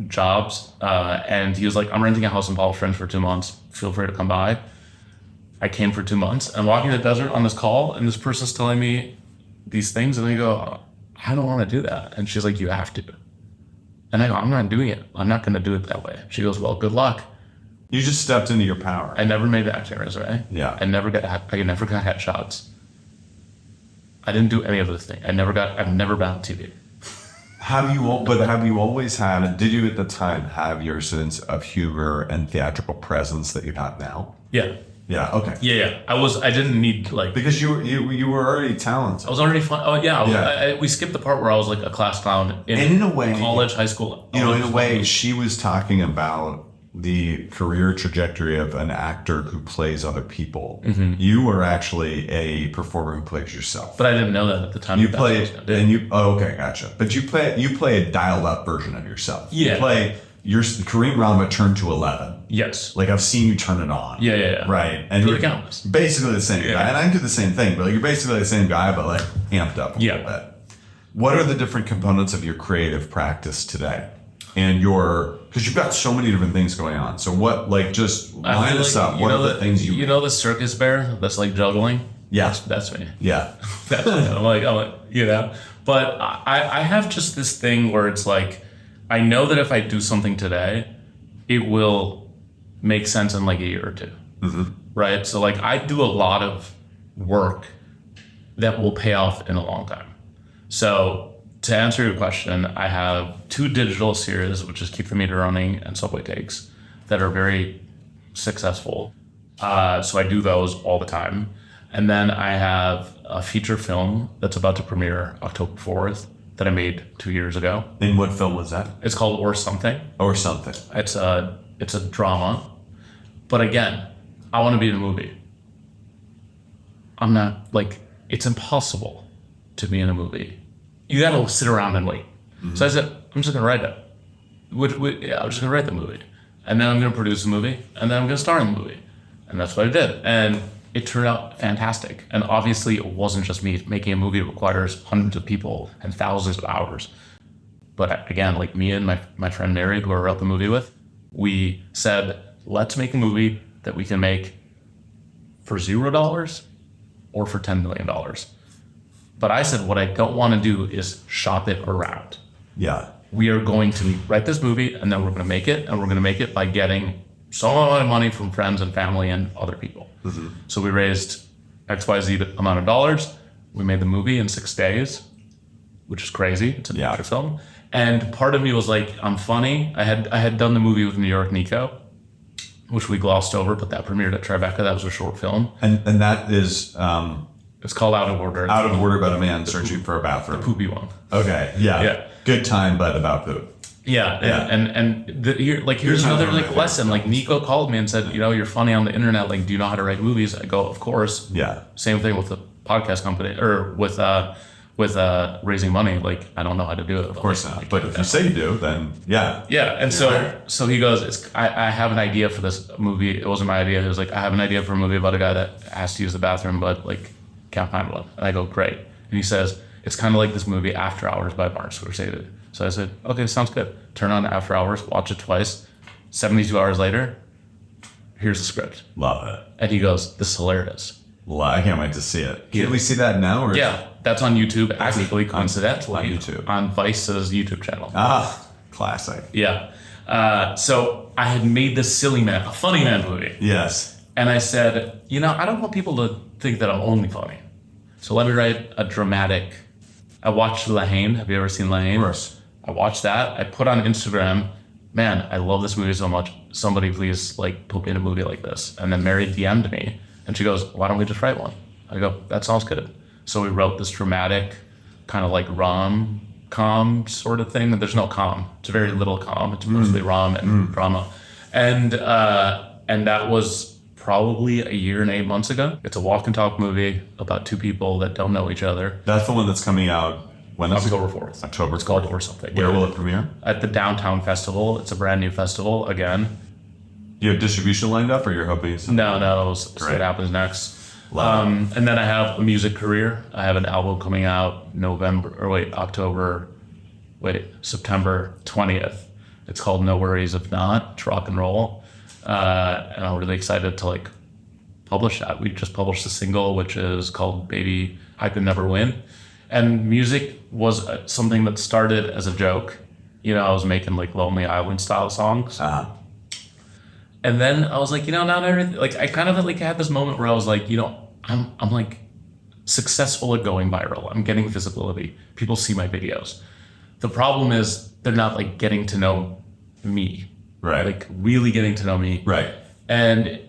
jobs. And he was like, I'm renting a house in Palm Springs for 2 months. Feel free to come by. I came for 2 months. I'm walking the desert on this call, and this person's telling me these things, and I go, I don't want to do that. And she's like, you have to. And I go, I'm not doing it. I'm not going to do it that way. She goes, well, good luck.
You just stepped into your power.
I never made the acting resume.
Yeah.
I never got headshots. I didn't do any of those things. I've never been on TV.
Have you always had, did you at the time have your sense of humor and theatrical presence that you have now?
Yeah.
Yeah, okay.
Yeah. I didn't need
because you were already talented.
I was already fun. Oh yeah. We skipped the part where I was like a class clown
in a way,
college, high school.
In a way, she was talking about the career trajectory of an actor who plays other people. Mm-hmm. You were actually a performer who plays yourself.
But I didn't know that at the time.
You play okay, gotcha. But you play a dialed up version of yourself.
Yeah.
You play Kareem Rahma turned to 11.
Yes.
Like I've seen you turn it on.
Yeah.
Right. And you're basically the same guy. And I do the same thing, but you're basically the same guy, but like amped up a little bit. What are the different components of your creative practice today? And because you've got so many different things going on. So what, just line us up. What are the things
you know the circus bear that's like juggling?
Yeah.
That's me.
Yeah.
That's me. I'm like, But I have just this thing where it's like, I know that if I do something today, it will make sense in like a year or two. Mm-hmm. Right? So like I do a lot of work that will pay off in a long time. So to answer your question, I have 2 digital series, which is Keep the Meter Running and Subway Takes, that are very successful. So I do those all the time. And then I have a feature film that's about to premiere October 4th that I made 2 years ago.
And what film was that?
It's called Or Something.
Or Something.
It's a drama. But again, I want to be in a movie. I'm not, it's impossible to be in a movie. You got to sit around and wait. Mm-hmm. So I said, I'm just going to write it. I'm just going to write the movie. And then I'm going to produce the movie. And then I'm going to star in the movie. And that's what I did. And it turned out fantastic. And obviously it wasn't just me. Making a movie requires hundreds of people and thousands of hours. But again, like me and my friend Mary, who I wrote the movie with, we said, let's make a movie that we can make for $0 or for $10 million. But I said, what I don't want to do is shop it around.
Yeah.
We are going to write this movie, and then we're going to make it, and we're going to make it by getting so much money from friends and family and other people. Mm-hmm. So we raised XYZ amount of dollars. We made the movie in 6 days, which is crazy. It's a feature film. And part of me was like, I'm funny. I had done the movie with New York Nico, which we glossed over, but that premiered at Tribeca. That was a short film.
And that is...
It's called Out of Order.
Out of Order about a man searching for a bathroom.
The poopy one.
Okay, yeah. Good time, but about poop.
Yeah. Here's another lesson. Like Nico called me and said, you're funny on the internet. Like, do you know how to write movies? I go, of course.
Yeah.
Same thing with the podcast company or with raising money. Like, I don't know how to do it.
Of course not. But if you say you do, then yeah.
Yeah. And so he goes, I have an idea for this movie. It wasn't my idea. He was like, I have an idea for a movie about a guy that has to use the bathroom, but can't find one. And I go, great. And he says, it's kind of like this movie After Hours by Martin Scorsese. So I said, okay, sounds good. Turn on After Hours, watch it twice. 72 hours later, here's the script.
Love it.
And he goes, this is hilarious.
Well, I can't wait to see it. Can we see that now? Or?
Yeah, that's on YouTube, actually, coincidentally.
On YouTube.
On Vice's YouTube channel.
Ah, classic.
Yeah. So I had made this Funnyman movie.
Yes.
And I said, I don't want people to think that I'm only funny. So let me write a dramatic. I watched La Haine. Have you ever seen La Haine?
Of course.
I watched that. I put on Instagram, man, I love this movie so much. Somebody please put me in a movie like this. And then Mary DM'd me and she goes, why don't we just write one? I go, that sounds good. So we wrote this dramatic kind of rom-com sort of thing. There's no com. It's very little com. It's mostly rom and drama. And And that was probably a year and 8 months ago. It's a walk and talk movie about two people that don't know each other.
That's the one that's coming out when?
October 4th.
October
It's called Or Something.
Where will it premiere?
At the Downtown Festival. It's a brand new festival again.
You have distribution lined up, or you're hoping?
No. So it happens next. And then I have a music career. I have an album coming out September 20th. It's called No Worries If Not. It's rock and roll. And I'm really excited to like publish that. We just published a single, which is called Baby I Could Never Win. And music was something that started as a joke. You know, I was making like Lonely Island style songs. And then I was like, you know, not everything, like I kind of like had this moment where I was like, you know, I'm like successful at going viral. I'm getting visibility. People see my videos. The problem is they're not like getting to know me.
Right.
Like really getting to know me.
Right.
And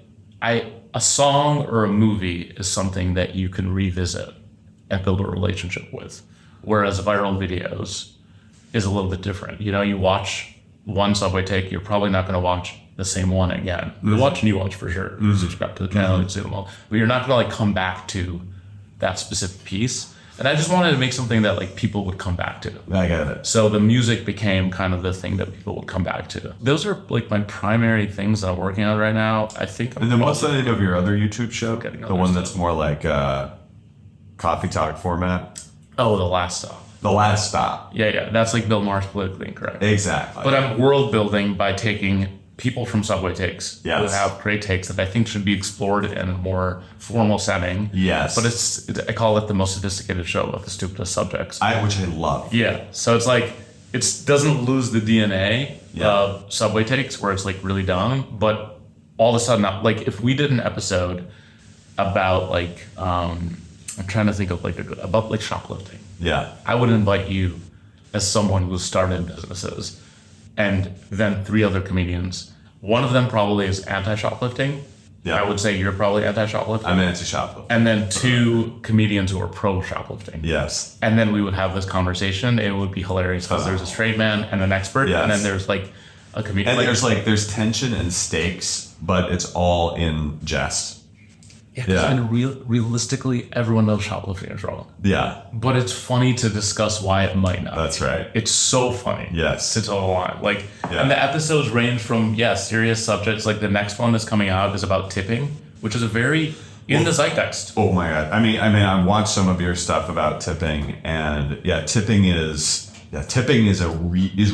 a song or a movie is something that you can revisit and build a relationship with. Whereas viral videos is a little bit different. You know, you watch one Subway take, you're probably not going to watch the same one again. You watch new ones for sure. Subscribe to the channel, you see them all. But you're not going to like come back to that specific piece. And I just wanted to make something that like people would come back to.
I get it.
So the music became kind of the thing that people would come back to. Those are like my primary things that I'm working on right now. I think.
And then what's the name of your other YouTube show? The one that's
stuff.
more like coffee talk format?
Oh, The Last Stop.
The Last Stop.
Yeah. That's like Bill Maher's Politically Incorrect.
Exactly.
But I'm world building by taking people from Subway takes who have great takes that I think should be explored in a more formal setting.
Yes.
But I call it the most sophisticated show about the stupidest subjects.
Which I love.
Yeah. So it's like, it doesn't lose the DNA of Subway takes where it's like really dumb, but all of a sudden, like if we did an episode about like, I'm trying to think of like about like shoplifting.
Yeah.
I would invite you as someone who started businesses and then 3 other comedians. One of them probably is anti-shoplifting. Yeah. I would say you're probably anti-shoplifting.
I'm anti-shoplifting.
And then 2 comedians who are pro-shoplifting.
Yes.
And then we would have this conversation. It would be hilarious because there's a straight man and an expert. Yes. And then there's like a comedian.
And there's tension and stakes, but it's all in jest.
Yeah. And realistically, everyone knows shoplifting is wrong.
Yeah.
But it's funny to discuss why it might not.
That's right.
It's so funny.
Yes.
To toe the line. Like, and the episodes range from, serious subjects. Like the next one that's coming out is about tipping, which is a very in the zeitgeist.
Oh my God. I mean, I watched some of your stuff about tipping, and tipping is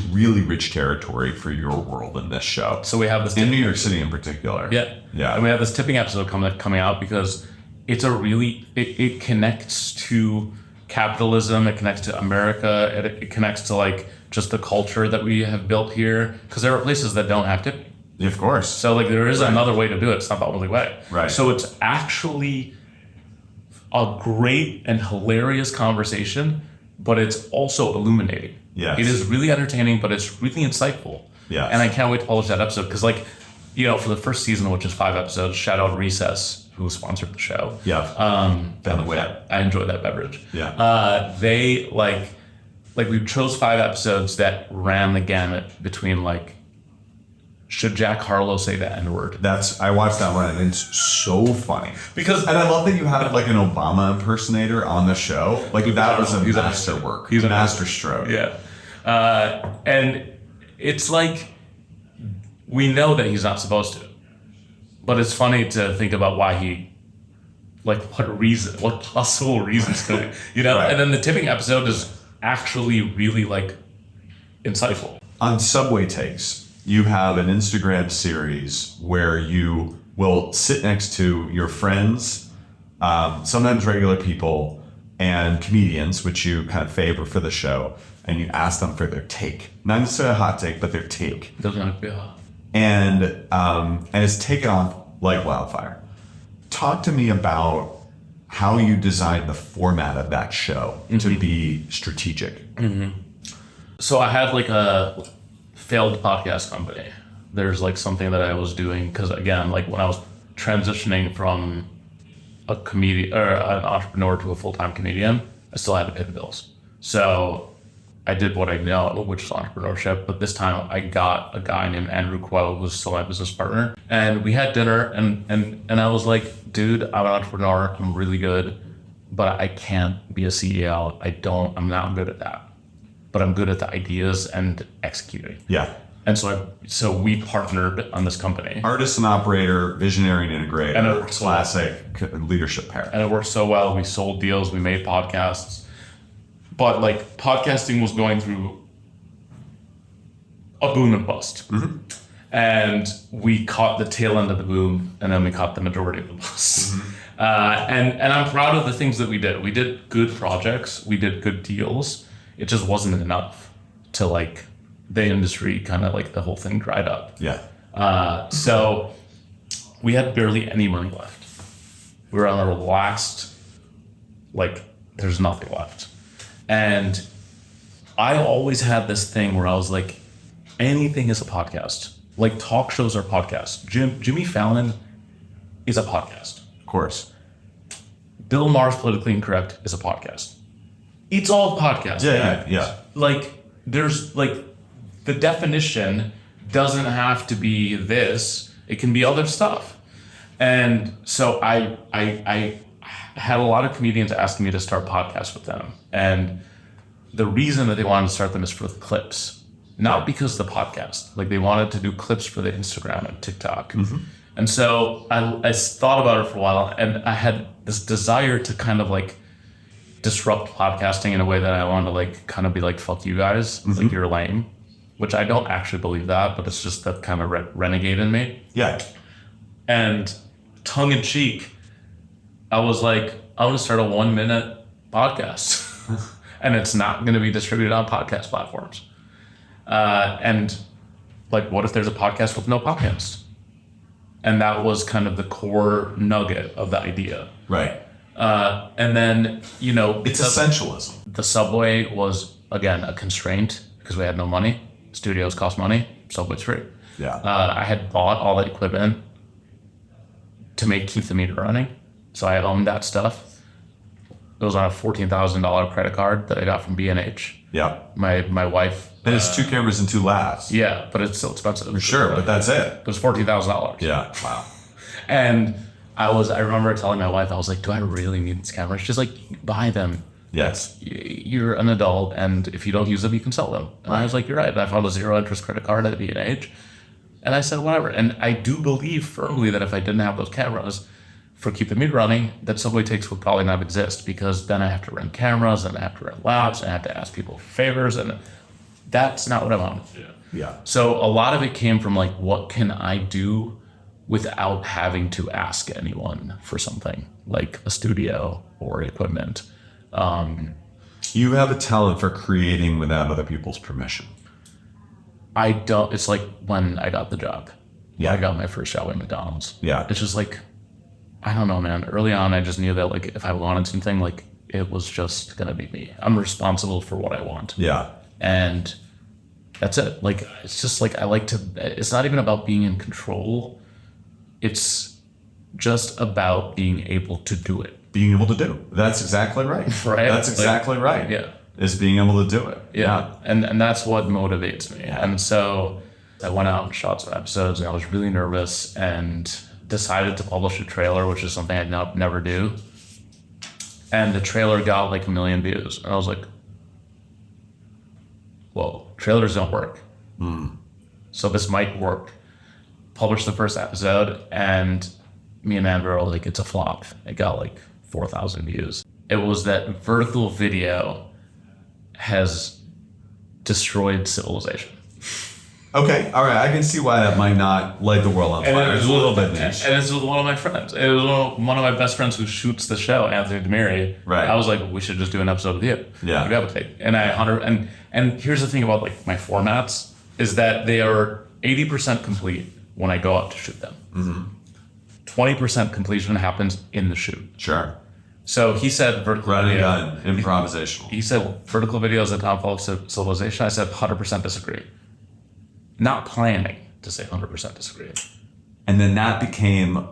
really rich territory for your world in this show.
So we have this
in New York City in particular.
Yeah. And we have this tipping episode coming out because it's it connects to capitalism. It connects to America. It connects to like just the culture that we have built here. Because there are places that don't have tipping.
Of course.
So like there is another way to do it. It's not the only way.
Right.
So it's actually a great and hilarious conversation, but it's also illuminating.
Yes.
It is really entertaining, but it's really insightful.
Yeah.
And I can't wait to publish that episode because, like, you know, for the first season, which is 5 episodes, shout out Recess, who sponsored the show.
Yeah.
By the way, I enjoy that beverage.
Yeah.
They like we chose 5 episodes that ran the gamut between like, should Jack Harlow say the N-word?
I watched that one and it's so funny. And I love that you had like an Obama impersonator on the show. Like that was a masterwork. He's a master stroke.
Yeah. And it's like, we know that he's not supposed to, but it's funny to think about why he, like what possible reasons could, you know? Right. And then the tipping episode is actually really like insightful.
On Subway Takes, you have an Instagram series where you will sit next to your friends, sometimes regular people, and comedians, which you kind of favor for the show, and you ask them for their take. Not necessarily a hot take, but their take.
Doesn't have to be hot.
And it's taken off like wildfire. Talk to me about how you designed the format of that show to be strategic.
Mm-hmm. So I had like a failed podcast company. There's like something that I was doing because again, like when I was transitioning from a comedian or an entrepreneur to a full-time comedian, I still had to pay the bills. So I did what I know, which is entrepreneurship. But this time I got a guy named Andrew Quell, who was still my business partner. And we had dinner and I was like, dude, I'm an entrepreneur. I'm really good, but I can't be a CEO. I'm not good at that, but I'm good at the ideas and executing.
Yeah.
And so we partnered on this company.
Artist and operator, visionary and integrator.
And it worked so well.
Classic leadership pair.
And it worked so well. We sold deals, we made podcasts. But like podcasting was going through a boom and bust. Mm-hmm. And we caught the tail end of the boom, and then we caught the majority of the bust. Mm-hmm. And I'm proud of the things that we did. We did good projects, we did good deals. It just wasn't enough to like the industry, kind of like the whole thing dried up.
Yeah.
So we had barely any money left. We were on our last, like, there's nothing left. And I always had this thing where I was like, anything is a podcast. Like talk shows are podcasts. Jimmy Fallon is a podcast.
Of course.
Bill Maher's Politically Incorrect is a podcast. It's all podcasts.
Yeah.
Like there's like, the definition doesn't have to be this. It can be other stuff. And so I had a lot of comedians asking me to start podcasts with them. And the reason that they wanted to start them is for the clips, not because of the podcast. Like they wanted to do clips for the Instagram and TikTok. Mm-hmm. And so I thought about it for a while, and I had this desire to kind of like disrupt podcasting in a way that I wanted to like kind of be like, fuck you guys, mm-hmm. like you're lame. Which I don't actually believe that, but it's just that kind of renegade in me.
Yeah.
And tongue in cheek, I was like, I'm going to start a 1-minute podcast. And it's not going to be distributed on podcast platforms. And like, what if there's a podcast with no podcast? And that was kind of the core nugget of the idea.
Right.
And then, you know,
it's essentialism.
The subway was, again, a constraint because we had no money. Studios cost money, subway's free.
Yeah.
I had bought all the equipment to keep the meter running. So I owned that stuff. It was on a $14,000 credit card that I got from B&H.
Yeah.
My wife.
And it's 2 cameras and 2 labs.
Yeah, but it's still expensive.
For sure, but that's it.
It was $14,000.
Yeah. Wow.
And I remember telling my wife, I was like, do I really need these cameras? She's like, buy them.
Yes.
You're an adult, and if you don't use them, you can sell them. And I was like, you're right. And I found a 0-interest credit card at B&H. And I said, whatever. And I do believe firmly that if I didn't have those cameras for Keep the Meter Running, that subway takes would probably not exist, because then I have to rent cameras, and I have to rent labs, and I have to ask people for favors. And that's not what I wanted to do.
Yeah.
So a lot of it came from like, what can I do without having to ask anyone for something, like a studio or equipment.
You have a talent for creating without other people's permission.
I don't. It's like when I got the job.
Yeah.
I got my first job at McDonald's.
Yeah.
It's just like, I don't know, man. Early on, I just knew that like if I wanted something, like it was just gonna be me. I'm responsible for what I want.
Yeah.
And that's it. Like, it's just like, I like to, it's not even about being in control. It's just about being able to do it.
Being able to do. That's exactly right.
Right.
That's exactly right.
Yeah.
Is being able to do it.
Yeah. And that's what motivates me. Yeah. And so I went out and shot some episodes, and I was really nervous and decided to publish a trailer, which is something I'd never do. And the trailer got like 1 million views. And I was like, whoa, trailers don't work. So this might work. Published the first episode, and me and Andrew were like, it's a flop. It got like 4,000 views. It was that vertical video has destroyed civilization.
Okay, all right. I can see why that might not light the world on fire. It's a little bit niche.
And it's with one of my friends. It was one of my best friends who shoots the show, Anthony Demiri.
Right.
I was like, we should just do an episode with you.
Yeah.
You have a take. And and here's the thing about like my formats is that they are 80% complete when I go out to shoot them. Mm-hmm. 20% completion happens in the shoot.
Sure.
So he said vertical video.
Improvisational.
He said vertical video is a downfall of civilization. I said 100% disagree. Not planning to say 100% disagree.
And then that became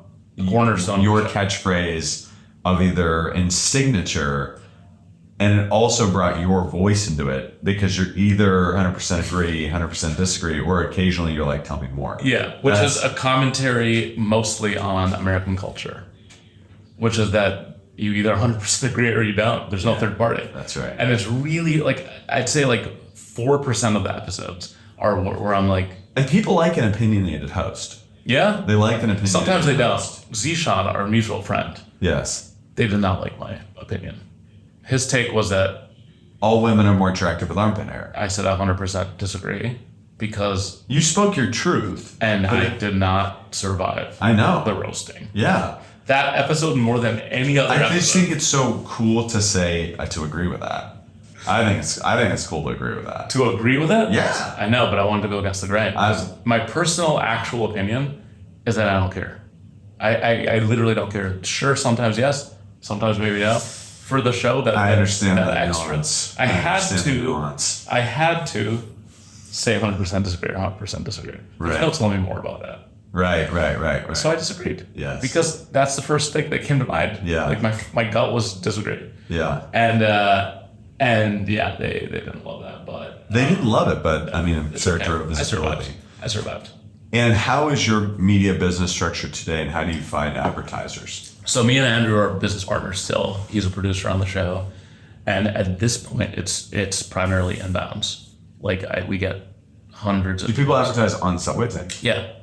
cornerstone
your catchphrase of either in signature And it also brought your voice into it because you're either 100% agree, 100% disagree, or occasionally you're like, tell me more.
Yeah, which is a commentary mostly on American culture, which is that you either 100% agree or you don't. There's no third party.
That's right.
And it's really like, I'd say like 4% of the episodes are where I'm like.
And people like an opinionated host.
Yeah.
They like an opinion.
Sometimes they don't. Zishan, our mutual friend.
Yes.
They did not like my opinion. His take was that
all women are more attractive with armpit hair.
I said 100% disagree because
you spoke your truth,
and I did not survive.
I know
the roasting.
Yeah,
that episode more than any other.
I just think it's so cool to say to agree with that. I think it's cool to agree with that.
To agree with it?
Yeah,
I know, but I wanted to go against the grain. My personal, actual opinion is that I don't care. I literally don't care. Sure, sometimes yes, sometimes maybe no. For the show, that
I understand that
extra.
nuance.
I had to say 100% disagree, 100% disagree.
Right.
Don't tell me more about that.
Right.
So I disagreed.
Yes.
Because that's the first thing that came to mind.
Yeah.
Like my gut was disagree.
Yeah.
And yeah, they didn't love that, but
they didn't love it. But I mean,
I survived.
And how is your media business structured today, and how do you find advertisers?
So me and Andrew are business partners still. He's a producer on the show, and at this point, it's primarily inbounds. Like we get hundreds of.
Do people advertise on Subway?
Yeah.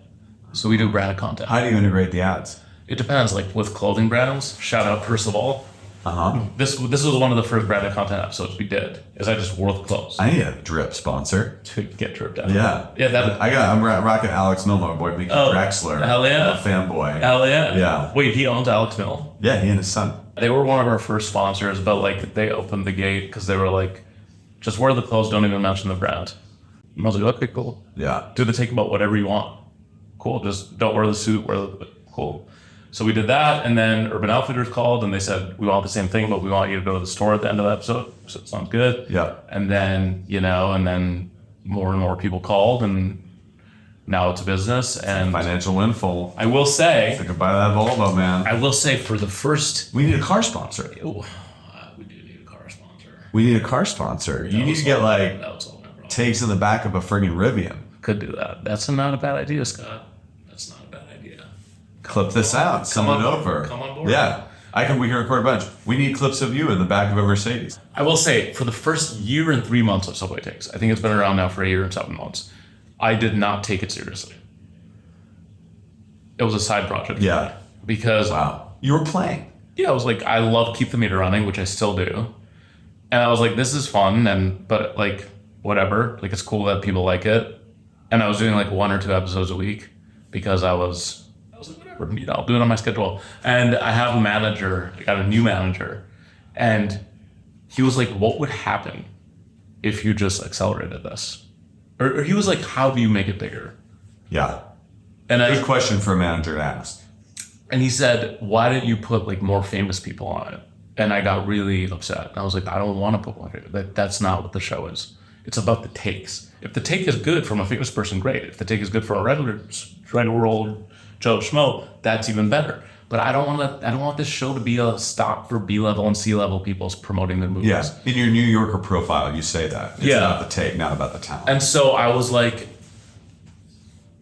So we do branded content.
How do you integrate the ads?
It depends. Like with clothing brands, shout out Percival. This was one of the first branded content episodes we did. Is I just wore the clothes.
I need a drip sponsor
to get dripped out.
Yeah. I'm rocking Alex Mill, my boy, Mickey Drexler.
Hell yeah.
I'm a fanboy.
Hell yeah.
Yeah.
Wait, he owns Alex Mill?
Yeah, he and his son.
They were one of our first sponsors, but like they opened the gate because they were like, just wear the clothes, don't even mention the brand. And I was like, okay, cool.
Yeah.
Do the take about whatever you want. Cool. Just don't wear the suit. Cool. So we did that, and then Urban Outfitters called, and they said, we want the same thing, but we want you to go to the store at the end of the episode. So it sounds good.
Yeah.
And then, more and more people called, and now it's a business. And
financial windfall.
I will say.
I could buy that Volvo, man.
I will say for the first.
We need a car sponsor.
Ooh, we do need a car sponsor.
We need a car sponsor. You need to get takes in the back of a friggin' Rivian.
Could do that. That's not a bad idea, Scott. That's not a bad idea.
Clip this out. Send it over.
Come on board.
Yeah. We can record a bunch. We need clips of you in the back of a Mercedes.
I will say, for the first year and 3 months of Subway Takes, I think it's been around now for a year and 7 months, I did not take it seriously. It was a side project.
Yeah.
Because...
Wow. You were playing.
Yeah, I was like, I love Keep the Meter Running, which I still do. And I was like, this is fun, but like, whatever. Like, it's cool that people like it. And I was doing like 1 or 2 episodes a week because I was like, whatever, I'll do it on my schedule. And I have a manager, I got a new manager, and he was like, what would happen if you just accelerated this? Or he was like, how do you make it bigger?
Yeah.
And
good question for a manager to ask.
And he said, why didn't you put like more famous people on it? And I got really upset. And I was like, I don't want to put more famous. That's not what the show is. It's about the takes. If the take is good from a famous person, great. If the take is good for a regular old Joe Schmo, that's even better. But I don't want this show to be a stop for B-level and C-level people promoting their movies.
Yeah. In your New Yorker profile, you say that. It's about the take, not about the talent.
And so I was like,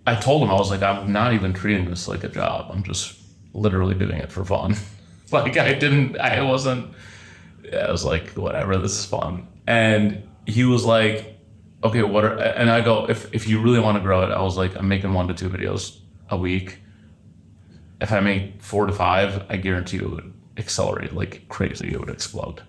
I told him, I was like, I'm not even treating this like a job. I'm just literally doing it for fun. Like I was like, whatever, this is fun. And he was like, okay, and I go, if you really want to grow it, I was like, I'm making 1 to 2 videos a week. If I make 4 to 5, I guarantee it would accelerate like crazy. It would explode.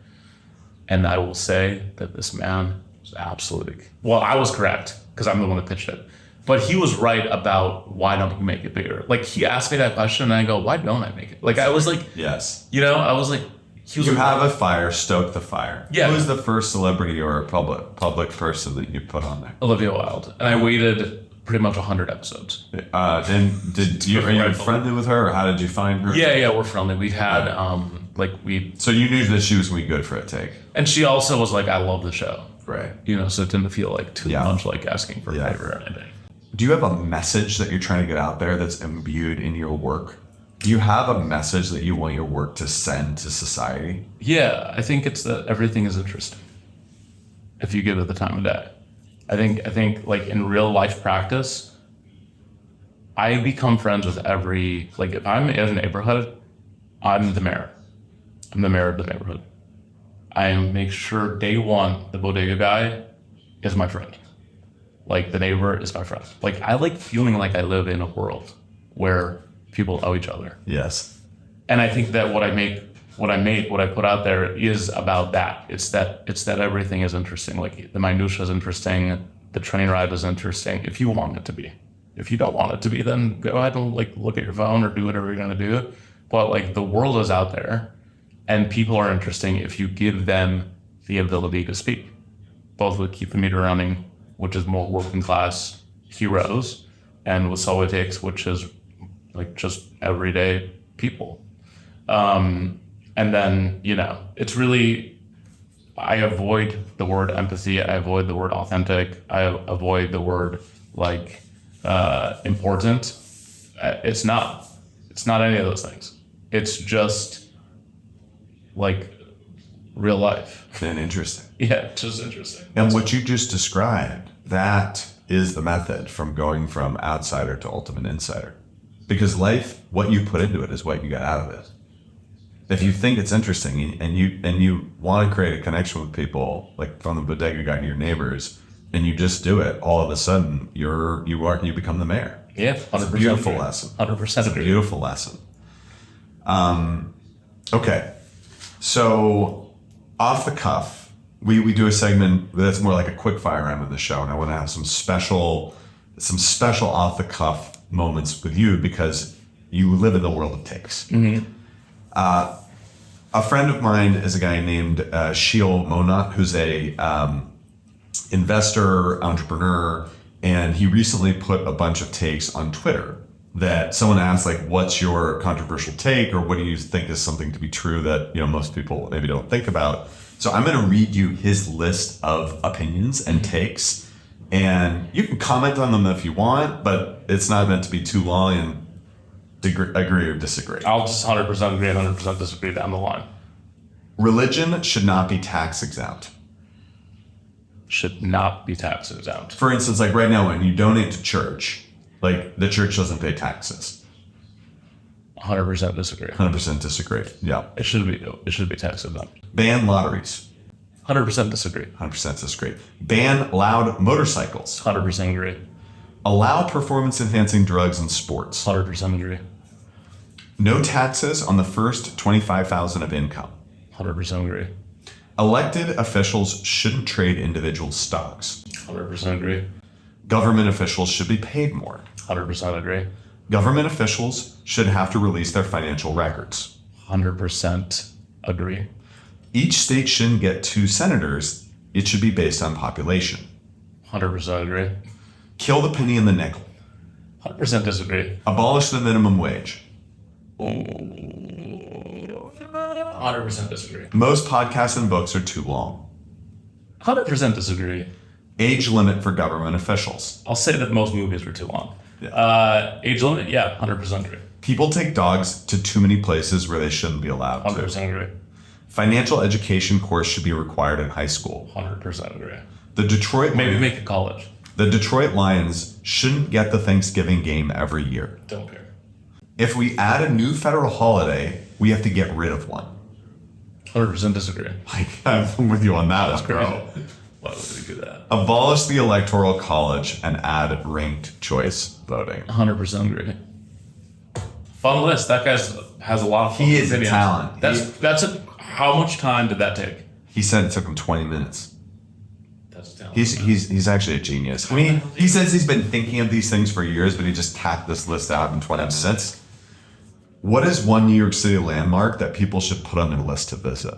And I will say that this man was absolutely, well, I was correct because I'm the one that pitched it. But he was right about why don't you make it bigger? Like he asked me that question and I go, why don't I make it? Like I was like,
yes.
I was like,
you have a fire, stoke the fire.
Yeah.
Who's the first celebrity or public person that you put on there?
Olivia Wilde. And I waited pretty much 100 episodes.
Then are you friendly with her, or how did you find her?
Yeah, we're friendly. We had
So you knew that she was gonna be good for a take.
And she also was like, I love the show.
Right.
So it didn't feel like too much like asking for a favor or anything.
Do you have a message that you're trying to get out there that's imbued in your work? Do you have a message that you want your work to send to society?
Yeah, I think it's that everything is interesting if you give it the time of day. I think like in real life practice, I become friends with every, like if I'm in a neighborhood, I'm the mayor. I'm the mayor of the neighborhood. I make sure day one, the bodega guy is my friend. Like the neighbor is my friend. Like I like feeling like I live in a world where people know each other.
Yes.
And I think that what I put out there is about that. It's that everything is interesting. Like the minutia is interesting. The train ride is interesting. If you want it to be. If you don't want it to be, then go ahead and like look at your phone or do whatever you're gonna do. But like the world is out there, and people are interesting if you give them the ability to speak. Both with Keep the Meter Running, which is more working class heroes, and with Politics, which is like just everyday people. And then, it's really, I avoid the word empathy. I avoid the word authentic. I avoid the word important. It's not any of those things. It's just like real life.
And interesting.
Yeah, it's just interesting.
And what you just described, that is the method from going from outsider to ultimate insider. Because life, what you put into it is what you get out of it. If you think it's interesting and you want to create a connection with people, like from the bodega guy to your neighbors, and you just do it, all of a sudden you become the mayor.
Yeah, 100%.
It's a beautiful lesson.
100%.
It's a beautiful lesson. Okay, so off the cuff, we do a segment that's more like a quick fire round of the show, and I want to have some special off the cuff moments with you because you live in the world of takes.
Mm-hmm.
A friend of mine is a guy named Sheil Monat, who's a investor, entrepreneur, and he recently put a bunch of takes on Twitter that someone asked, like, what's your controversial take, or what do you think is something to be true that most people maybe don't think about? So I'm going to read you his list of opinions and takes, and you can comment on them if you want, but it's not meant to be too long and agree or disagree.
I'll just 100% agree, 100% disagree down the line.
Religion should not be tax exempt.
Should not be tax exempt.
For instance, like right now, when you donate to church, like the church doesn't pay taxes.
100% disagree.
100% disagree. Yeah.
It should be tax exempt.
Ban lotteries.
100% disagree.
100% disagree. Ban loud motorcycles.
100% agree.
Allow performance-enhancing drugs in sports.
100% agree.
No taxes on the first $25,000 of income.
100% agree.
Elected officials shouldn't trade individual stocks.
100% agree.
Government officials should be paid more.
100% agree.
Government officials should have to release their financial records.
100% agree.
Each state shouldn't get 2 senators. It should be based on population.
100% agree.
Kill the penny and the nickel.
100% disagree.
Abolish the minimum wage.
100% disagree.
Most podcasts and books are too long.
100% disagree.
Age limit for government officials.
I'll say that most movies were too long.
Yeah.
Age limit, yeah, 100% agree.
People take dogs to too many places where they shouldn't be allowed to.
100% agree.
Financial education course should be required in high school.
100% agree.
The Detroit
Maybe make it college.
The Detroit Lions shouldn't get the Thanksgiving game every year.
Don't care.
If we add a new federal holiday, we have to get rid of one.
100% disagree.
I'm with you on that one, bro.
Why would we do that?
Abolish the Electoral College and add ranked choice voting.
100% agree. Fun list. That guy has a lot of fun.
He is a
videos.
talent.
How much time did that take?
He said it took him 20 minutes.
That's talent.
He's actually a genius. I mean, he says he's been thinking of these things for years, but he just tacked this list out in 20 minutes. What is one New York City landmark that people should put on their list to visit?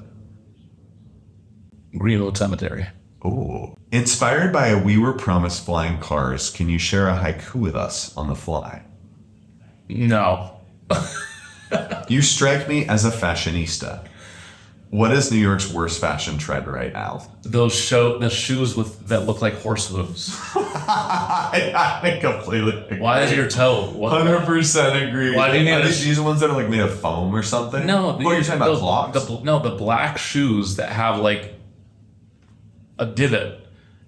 Greenwood Cemetery.
Ooh. Inspired by a We Were Promised Flying Cars, can you share a haiku with us on the fly?
No.
You strike me as a fashionista. What is New York's worst fashion trend right now?
The shoes that look like horse hooves.
I completely agree.
Why is your toe?
100% agree.
Why do you need
these ones that are like made of foam or something?
No,
you're talking about clogs?
The black shoes that have like a divot.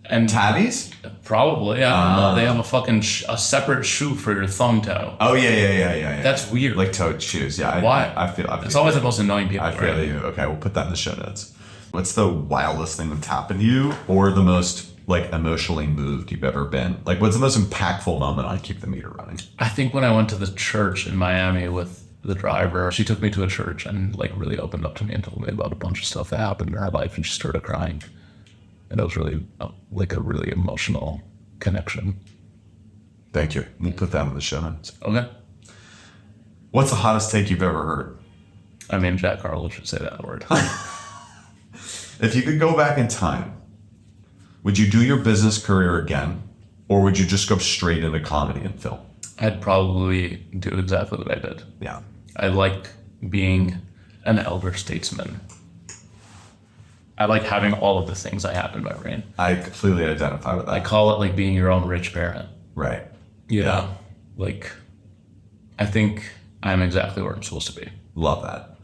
And
tabbies?
Probably, I don't know. They have a separate shoe for your thumb toe.
Oh yeah.
That's weird.
Like toed shoes. Yeah.
Why?
I feel
it's always the most annoying people.
I feel you. Okay, we'll put that in the show notes. What's the wildest thing that's happened to you, or the most like emotionally moved you've ever been? Like, what's the most impactful moment on Keep the Meter Running?
I think when I went to the church in Miami with the driver, she took me to a church and like really opened up to me and told me about a bunch of stuff that happened in her life, and she started crying. And it was really like a really emotional connection.
Thank you. We'll put that in the show notes.
Okay.
What's the hottest take you've ever heard?
I mean, Jack Harlow should say that word.
If you could go back in time, would you do your business career again, or would you just go straight into comedy and film?
I'd probably do exactly what I did.
Yeah.
I like being an elder statesman. I like having all of the things I have in my brain.
I completely identify with that.
I call it like being your own rich parent.
Right.
Yeah. Like, I think I'm exactly where I'm supposed to be.
Love that.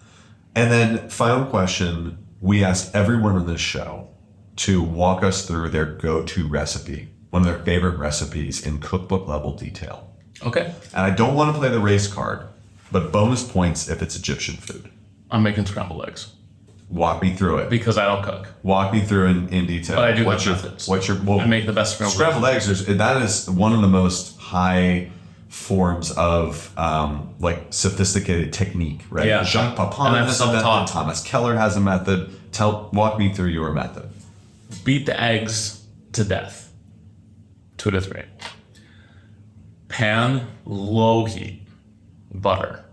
And then final question, we asked everyone on this show to walk us through their go-to recipe, one of their favorite recipes in cookbook level detail.
Okay.
And I don't want to play the race card, but bonus points if it's Egyptian food.
I'm making scrambled eggs.
Walk me through it.
Because I don't cook.
Walk me through in detail.
But I do have methods. I make the best
scrambled eggs. That is one of the most high forms of like sophisticated technique, right?
Yeah.
Jacques Papin has a method. Thomas Keller has a method. Walk me through your method.
Beat the eggs to death. 2 to 3. Pan, low heat, butter.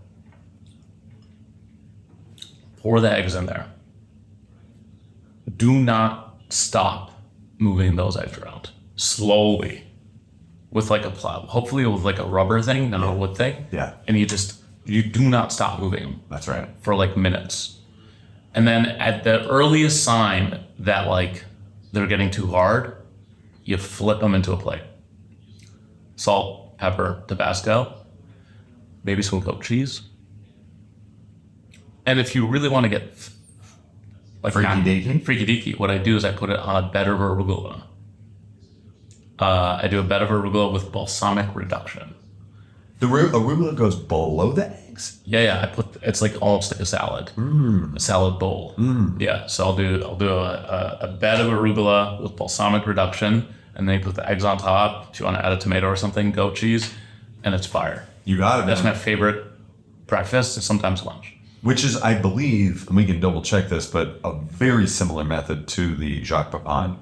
Pour the eggs in there. Do not stop moving those eggs around. Slowly. With like a plow. Hopefully with like a rubber thing, not a wood thing.
Yeah.
And you do not stop moving them.
That's right.
For like minutes. And then at the earliest sign that like they're getting too hard, you flip them into a plate. Salt, pepper, Tabasco, maybe some goat cheese. And if you really want to get like freaky deaky, what I do is I put it on a bed of arugula. I do a bed of arugula with balsamic reduction.
The arugula goes below the eggs?
Yeah. It's like almost like a salad, a salad bowl. Yeah. So I'll do a bed of arugula with balsamic reduction, and then you put the eggs on top. If you want to add a tomato or something, goat cheese, and it's fire.
You got it.
That's my favorite breakfast and sometimes lunch.
Which is, I believe, and we can double check this, but a very similar method to the Jacques Papin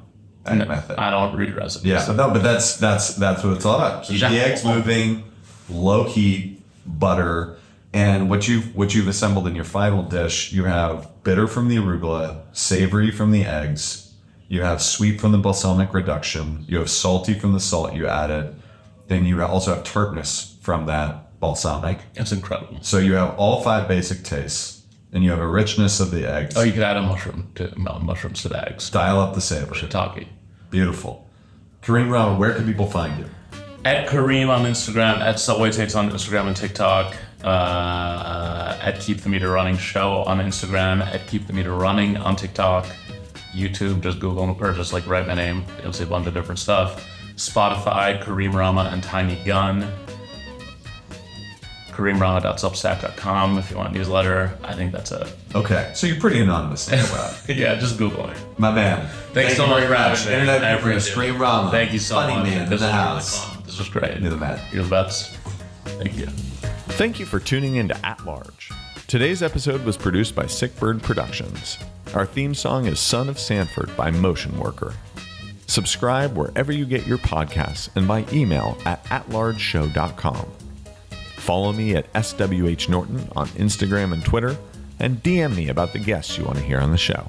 method.
I don't read recipes.
Yeah, so no, but that's what it's all about. Keep the eggs moving, low heat, butter, and what you've assembled in your final dish. You have bitter from the arugula, savory from the eggs. You have sweet from the balsamic reduction. You have salty from the salt you added. Then you also have tartness from that balsamic.
It's incredible.
So you have all 5 basic tastes, and you have a richness of the eggs.
Oh, you could add mushrooms to the eggs.
Dial up the savor.
Shiitake.
Beautiful. Kareem Rahma, where can people find you?
At Kareem on Instagram, at Subway Tates on Instagram and TikTok, at Keep the Meter Running Show on Instagram, at Keep the Meter Running on TikTok, YouTube, just Google or just like write my name. You'll see a bunch of different stuff. Spotify, Kareem Rahma and Tiny Gun. KareemRahma.substack.com if you want a newsletter. I think that's it.
Okay, so you're pretty anonymous.
Yeah, just Google me.
My man.
Thanks so much for having me.
Internet
I appreciate
Kareem Rahma.
Thank you so much.
Funnyman in the house.
Really fun. This was great.
You're the man.
You're the best. Thank you.
Thank you for tuning in to At Large. Today's episode was produced by Sick Bird Productions. Our theme song is Son of Sanford by Motion Worker. Subscribe wherever you get your podcasts and by email at atlargeshow.com. Follow me at SWH Norton on Instagram and Twitter, and DM me about the guests you want to hear on the show.